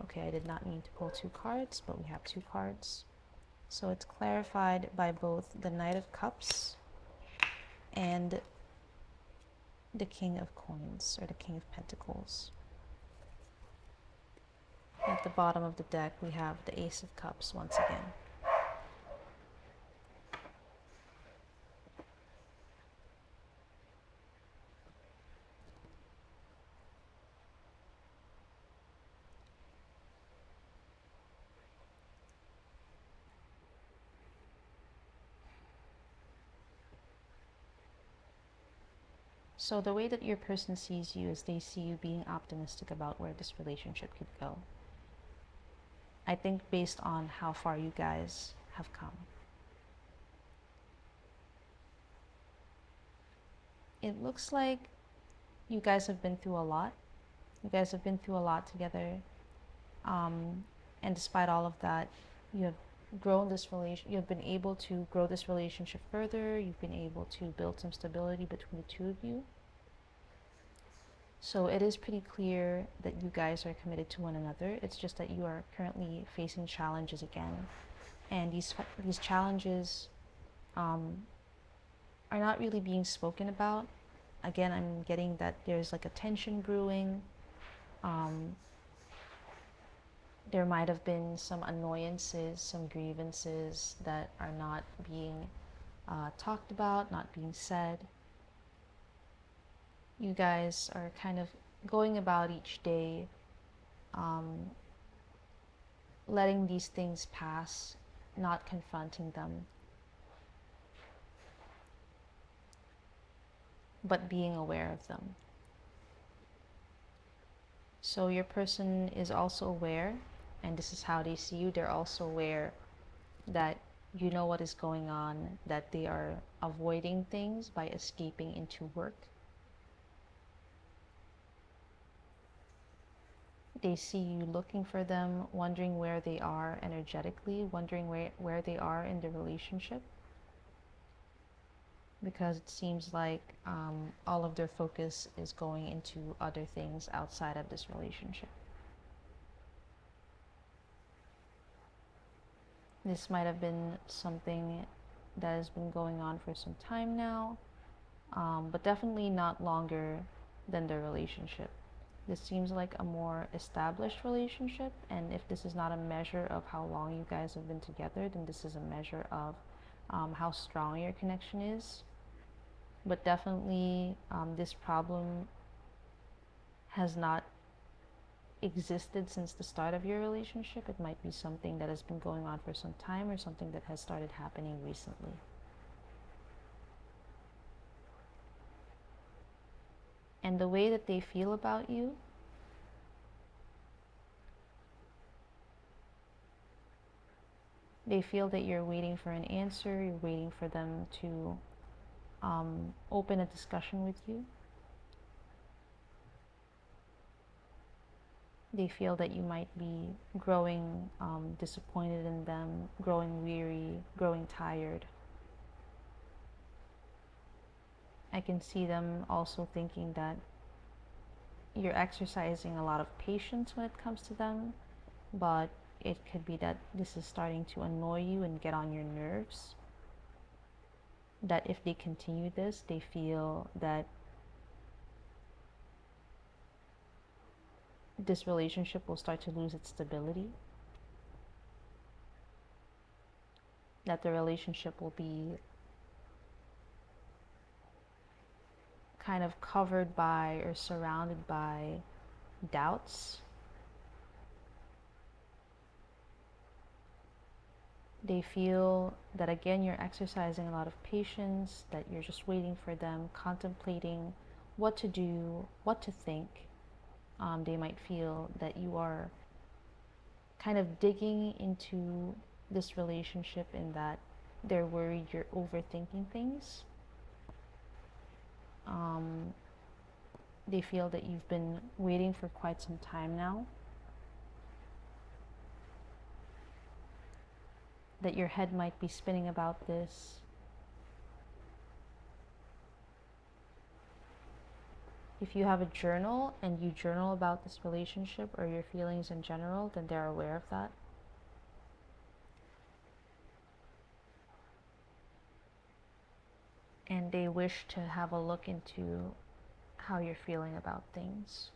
okay, I did not mean to pull two cards, but we have two cards. So it's clarified by both the Knight of Cups and the King of Coins, or the King of Pentacles. At the bottom of the deck, we have the Ace of Cups once again. So the way that your person sees you is they see you being optimistic about where this relationship could go. I think based on how far you guys have come. It looks like you guys have been through a lot. You guys have been through a lot together. And despite all of that, you have you have been able to grow this relationship further. You've been able to build some stability between the two of you. So it is pretty clear that you guys are committed to one another. It's just that you are currently facing challenges again. And these challenges are not really being spoken about. Again, I'm getting that there's like a tension brewing. There might have been some annoyances, some grievances that are not being talked about, not being said. You guys are kind of going about each day, letting these things pass, not confronting them, but being aware of them. So your person is also aware, and this is how they see you. They're also aware that you know what is going on, that they are avoiding things by escaping into work. They see you looking for them, wondering where they are energetically, wondering where they are in the relationship. Because it seems like all of their focus is going into other things outside of this relationship. This might have been something that has been going on for some time now, but definitely not longer than the relationship. This seems like a more established relationship, and if this is not a measure of how long you guys have been together, then this is a measure of how strong your connection is. But definitely this problem has not existed since the start of your relationship. It might be something that has been going on for some time, or something that has started happening recently. And the way that they feel about you, they feel that you're waiting for an answer, you're waiting for them to open a discussion with you. They feel that you might be growing disappointed in them, growing weary, growing tired. I can see them also thinking that you're exercising a lot of patience when it comes to them, but it could be that this is starting to annoy you and get on your nerves. That if they continue this, they feel that this relationship will start to lose its stability. That the relationship will be kind of covered by or surrounded by doubts. They feel that again you're exercising a lot of patience, that you're just waiting for them, contemplating what to do, what to think. They might feel that you are kind of digging into this relationship, in that they're worried you're overthinking things. They feel that you've been waiting for quite some time now, that your head might be spinning about this. If you have a journal and you journal about this relationship or your feelings in general, then they're aware of that. And they wish to have a look into how you're feeling about things.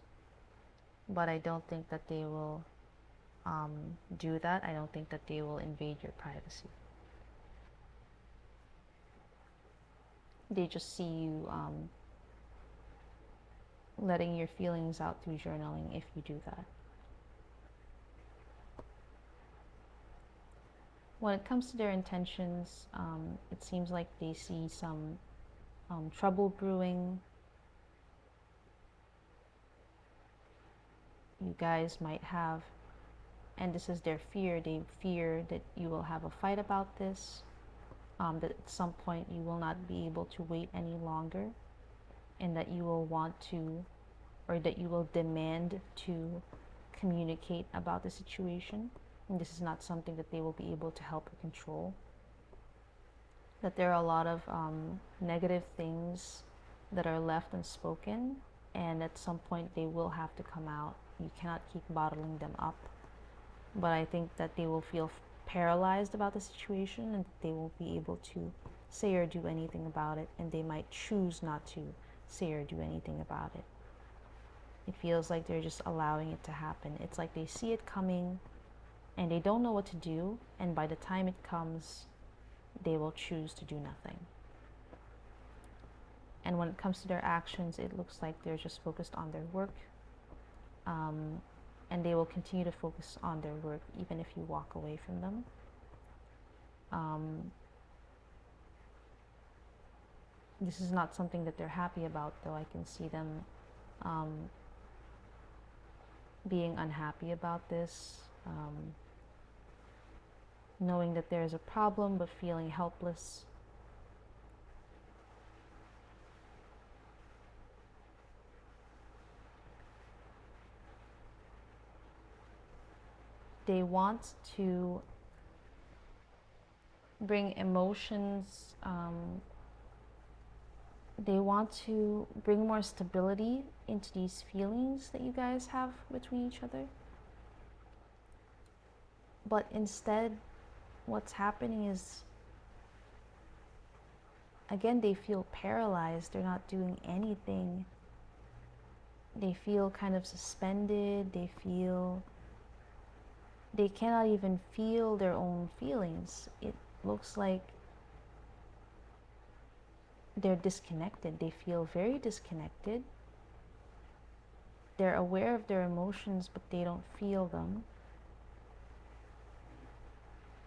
But I don't think that they will do that. I don't think that they will invade your privacy. They just see you letting your feelings out through journaling if you do that. When it comes to their intentions, it seems like they see some trouble brewing. you guys might have, and this is their fear, they fear that you will have a fight about this, that at some point you will not be able to wait any longer, and that you will want to, or that you will demand to communicate about the situation. And this is not something that they will be able to help or control. That there are a lot of negative things that are left unspoken, and at some point they will have to come out. You cannot keep bottling them up. But I think that they will feel paralyzed about the situation, and they won't be able to say or do anything about it, and they might choose not to say or do anything about it. It feels like they're just allowing it to happen. It's like they see it coming and they don't know what to do, and by the time it comes, they will choose to do nothing. And when it comes to their actions, it looks like they're just focused on their work, and they will continue to focus on their work even if you walk away from them. This is not something that they're happy about, though. I can see them being unhappy about this, knowing that there is a problem but feeling helpless. They want to bring emotions, they want to bring more stability into these feelings that you guys have between each other. But instead, what's happening is, again, they feel paralyzed. They're not doing anything. They feel kind of suspended. They cannot even feel their own feelings. It looks like they're disconnected. They feel very disconnected. They're aware of their emotions, but they don't feel them.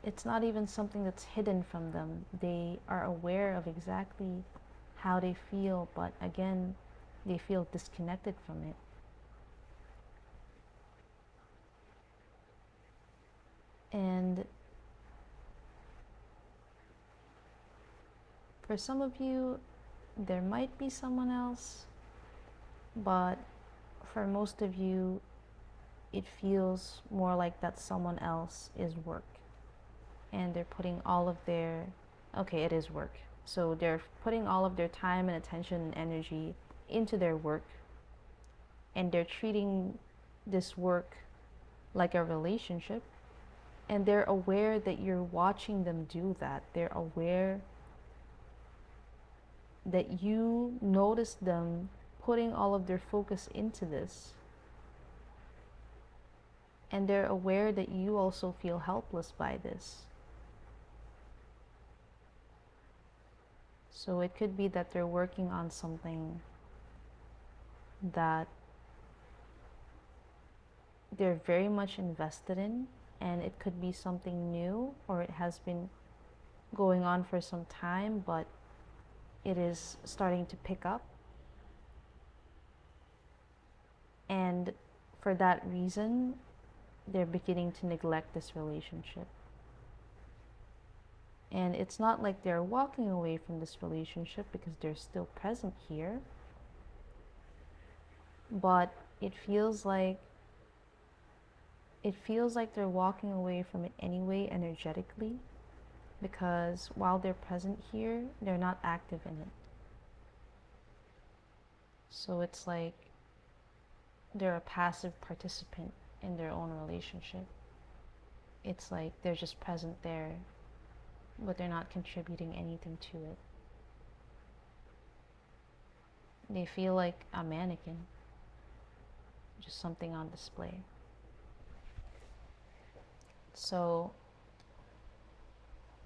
It's not even something that's hidden from them. They are aware of exactly how they feel, but again, they feel disconnected from it. And for some of you, there might be someone else, but for most of you, it feels more like that someone else is work. And they're putting all of their, okay, it is work. So they're putting all of their time and attention and energy into their work, and they're treating this work like a relationship, and they're aware that you're watching them do that. They're aware that you notice them putting all of their focus into this, and they're aware that you also feel helpless by this. So it could be that they're working on something that they're very much invested in, and it could be something new, or it has been going on for some time, but it is starting to pick up. And for that reason, they're beginning to neglect this relationship. And it's not like they're walking away from this relationship, because they're still present here. But it feels like they're walking away from it anyway, energetically, because while they're present here, they're not active in it. So it's like they're a passive participant in their own relationship. It's like they're just present there, but they're not contributing anything to it. They feel like a mannequin, just something on display. So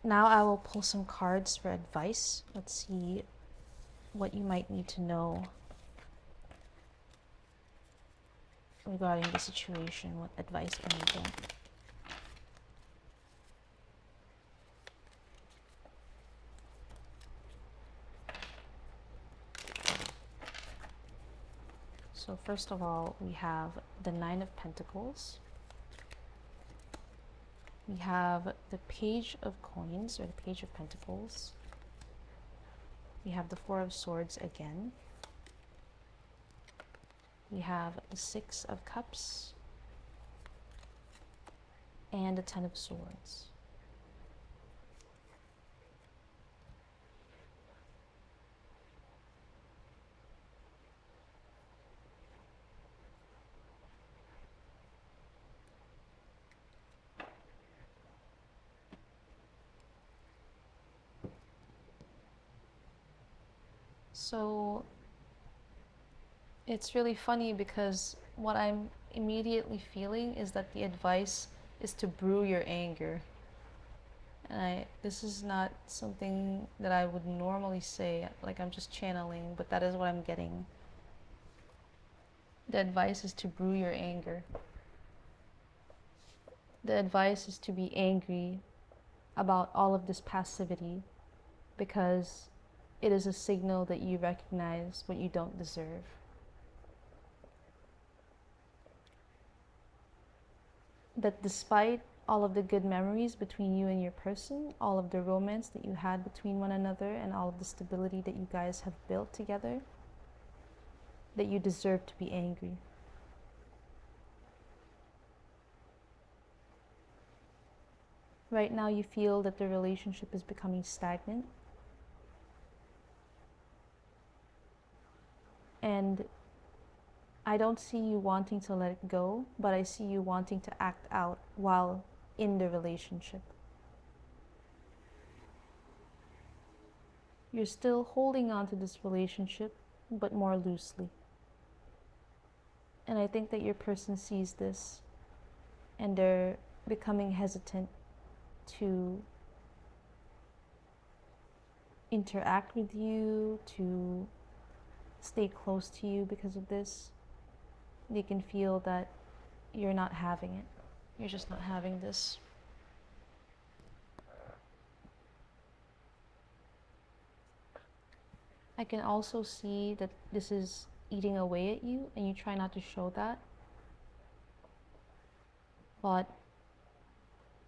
now I will pull some cards for advice. Let's see what you might need to know regarding the situation. What advice can you get? So first of all, we have the Nine of Pentacles. We have the Page of Coins, or the Page of Pentacles. We have the Four of Swords again. We have the Six of Cups and the Ten of Swords. So it's really funny because what I'm immediately feeling is that the advice is to brew your anger. And this is not something that I would normally say, like I'm just channeling, but that is what I'm getting. The advice is to brew your anger. The advice is to be angry about all of this passivity because it is a signal that you recognize what you don't deserve. That despite all of the good memories between you and your person, all of the romance that you had between one another, and all of the stability that you guys have built together, that you deserve to be angry. Right now you feel that the relationship is becoming stagnant. And I don't see you wanting to let it go, but I see you wanting to act out while in the relationship. You're still holding on to this relationship, but more loosely. And I think that your person sees this and they're becoming hesitant to interact with you, to stay close to you because of this. They can feel that you're not having it. You're just not having this. I can also see that this is eating away at you and you try not to show that. But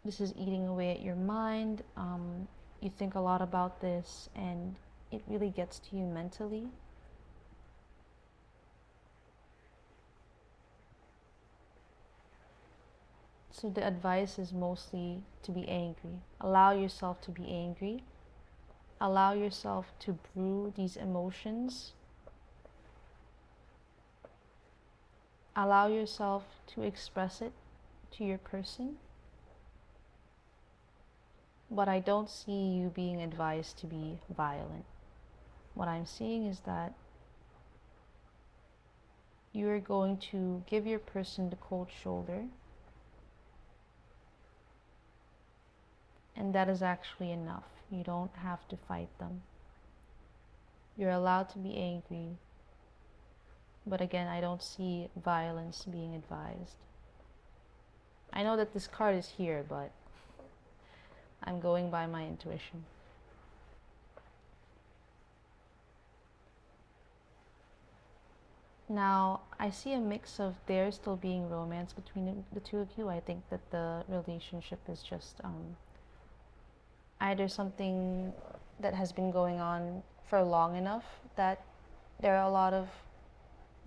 this is eating away at your mind. You think a lot about this and it really gets to you mentally. So the advice is mostly to be angry. Allow yourself to be angry. Allow yourself to brew these emotions. Allow yourself to express it to your person. But I don't see you being advised to be violent. What I'm seeing is that you are going to give your person the cold shoulder. And that is actually enough. You don't have to fight them. You're allowed to be angry. But again, I don't see violence being advised. I know that this card is here, but I'm going by my intuition. Now, I see a mix of there still being romance between the two of you. I think that the relationship is just either something that has been going on for long enough that there are a lot of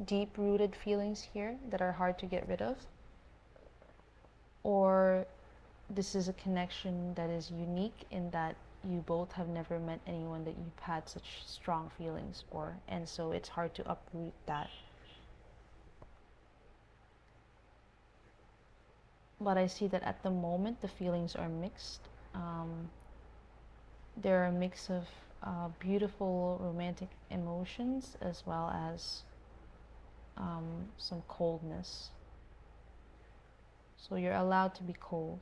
deep-rooted feelings here that are hard to get rid of, or this is a connection that is unique in that you both have never met anyone that you've had such strong feelings for, and so it's hard to uproot that. But I see that at the moment the feelings are mixed. There are a mix of beautiful romantic emotions as well as some coldness. So you're allowed to be cold.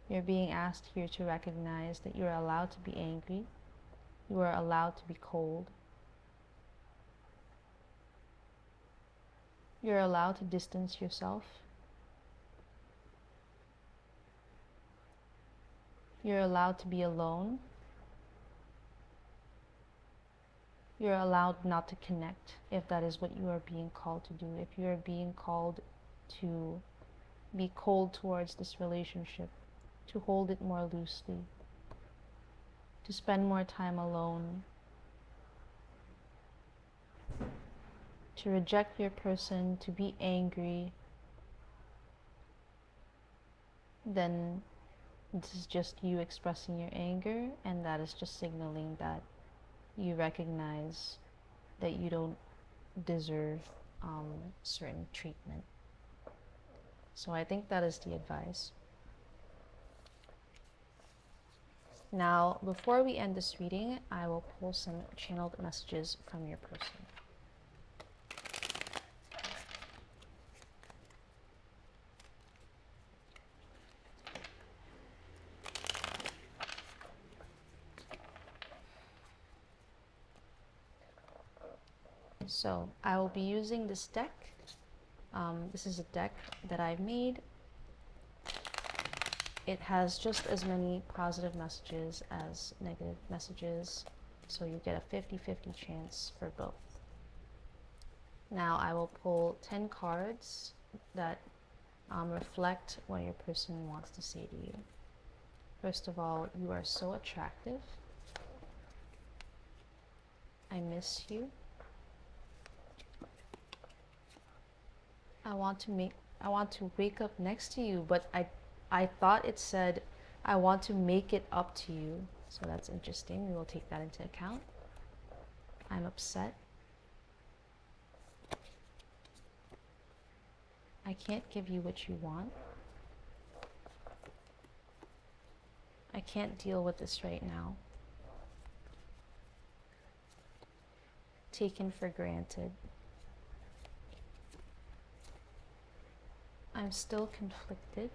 You're being asked here to recognize that you're allowed to be angry. You are allowed to be cold. You're allowed to distance yourself. You're allowed to be alone. You're allowed not to connect if that is what you are being called to do. If you are being called to be cold towards this relationship, to hold it more loosely, to spend more time alone, to reject your person, to be angry, then this is just you expressing your anger, and that is just signaling that you recognize that you don't deserve certain treatment. So I think that is the advice. Now, before we end this reading, I will pull some channeled messages from your person. So I will be using this deck. This is a deck that I've made. It has just as many positive messages as negative messages, so you get a 50-50 chance for both. Now I will pull 10 cards that reflect what your person wants to say to you. First of all, you are so attractive. I miss you. I want to wake up next to you, but I thought it said I want to make it up to you. So that's interesting. We will take that into account. I'm upset. I can't give you what you want. I can't deal with this right now. Taken for granted. I'm still conflicted.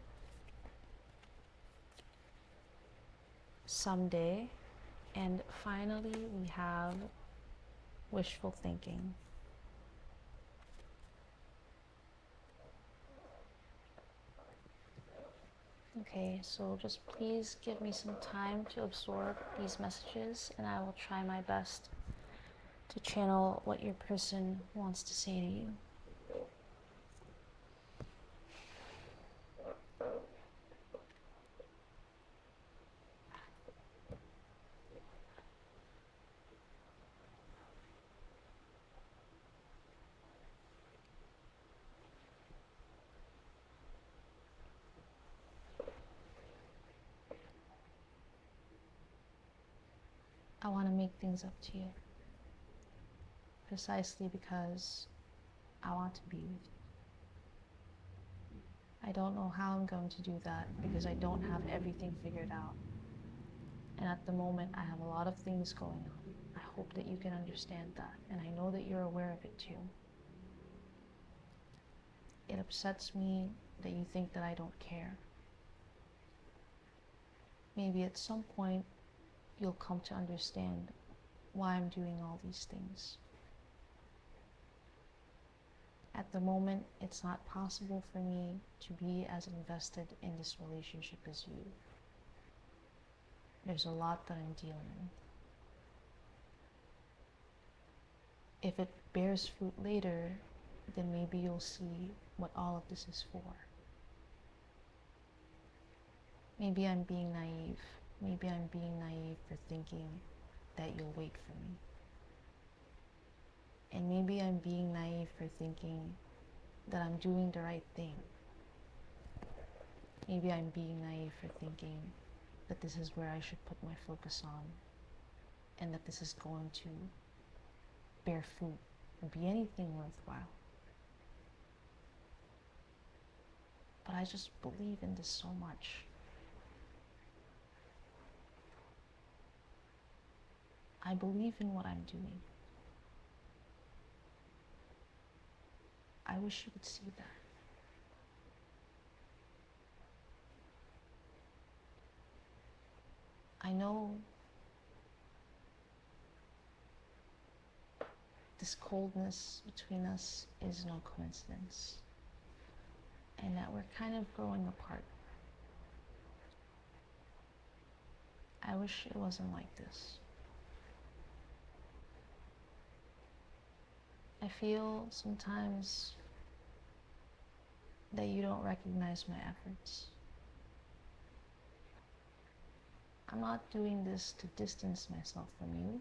Someday. And finally, we have wishful thinking. Okay, so just please give me some time to absorb these messages, and I will try my best to channel what your person wants to say to you. I want to make things up to you, precisely because I want to be with you. I don't know how I'm going to do that because I don't have everything figured out. And at the moment, I have a lot of things going on. I hope that you can understand that, and I know that you're aware of it too. It upsets me that you think that I don't care. Maybe at some point, you'll come to understand why I'm doing all these things. At the moment, it's not possible for me to be as invested in this relationship as you. There's a lot that I'm dealing with. If it bears fruit later, then maybe you'll see what all of this is for. Maybe I'm being naive. Maybe I'm being naive for thinking that you'll wait for me. And maybe I'm being naive for thinking that I'm doing the right thing. Maybe I'm being naive for thinking that this is where I should put my focus on, and that this is going to bear fruit or be anything worthwhile. But I just believe in this so much. I believe in what I'm doing. I wish you could see that. I know this coldness between us is no coincidence, and that we're kind of growing apart. I wish it wasn't like this. I feel sometimes that you don't recognize my efforts. I'm not doing this to distance myself from you,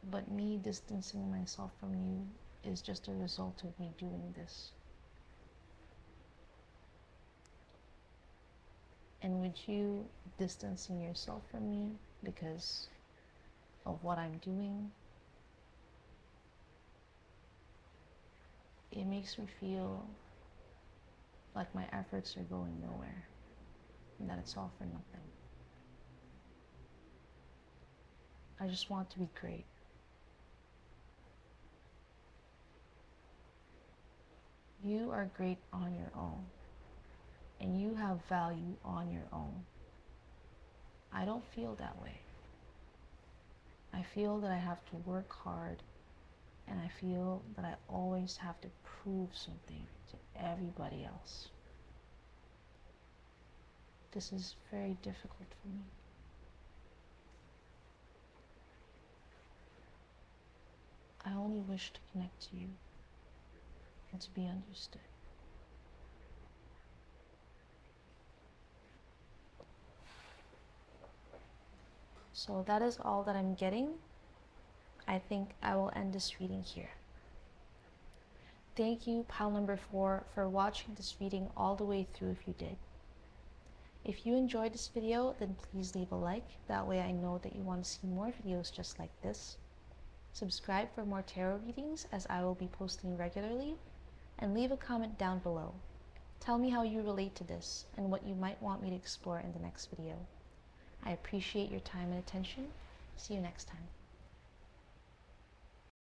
but me distancing myself from you is just a result of me doing this. And with you distancing yourself from me because of what I'm doing, it makes me feel like my efforts are going nowhere and that it's all for nothing. I just want to be great. You are great on your own, and you have value on your own. I don't feel that way. I feel that I have to work hard, and I feel that I always have to prove something to everybody else. This is very difficult for me. I only wish to connect to you and to be understood. So that is all that I'm getting. I think I will end this reading here. Thank you, pile number 4, for watching this reading all the way through if you did. If you enjoyed this video, then please leave a like. That way I know that you want to see more videos just like this. Subscribe for more tarot readings, as I will be posting regularly. And leave a comment down below. Tell me how you relate to this and what you might want me to explore in the next video. I appreciate your time and attention. See you next time.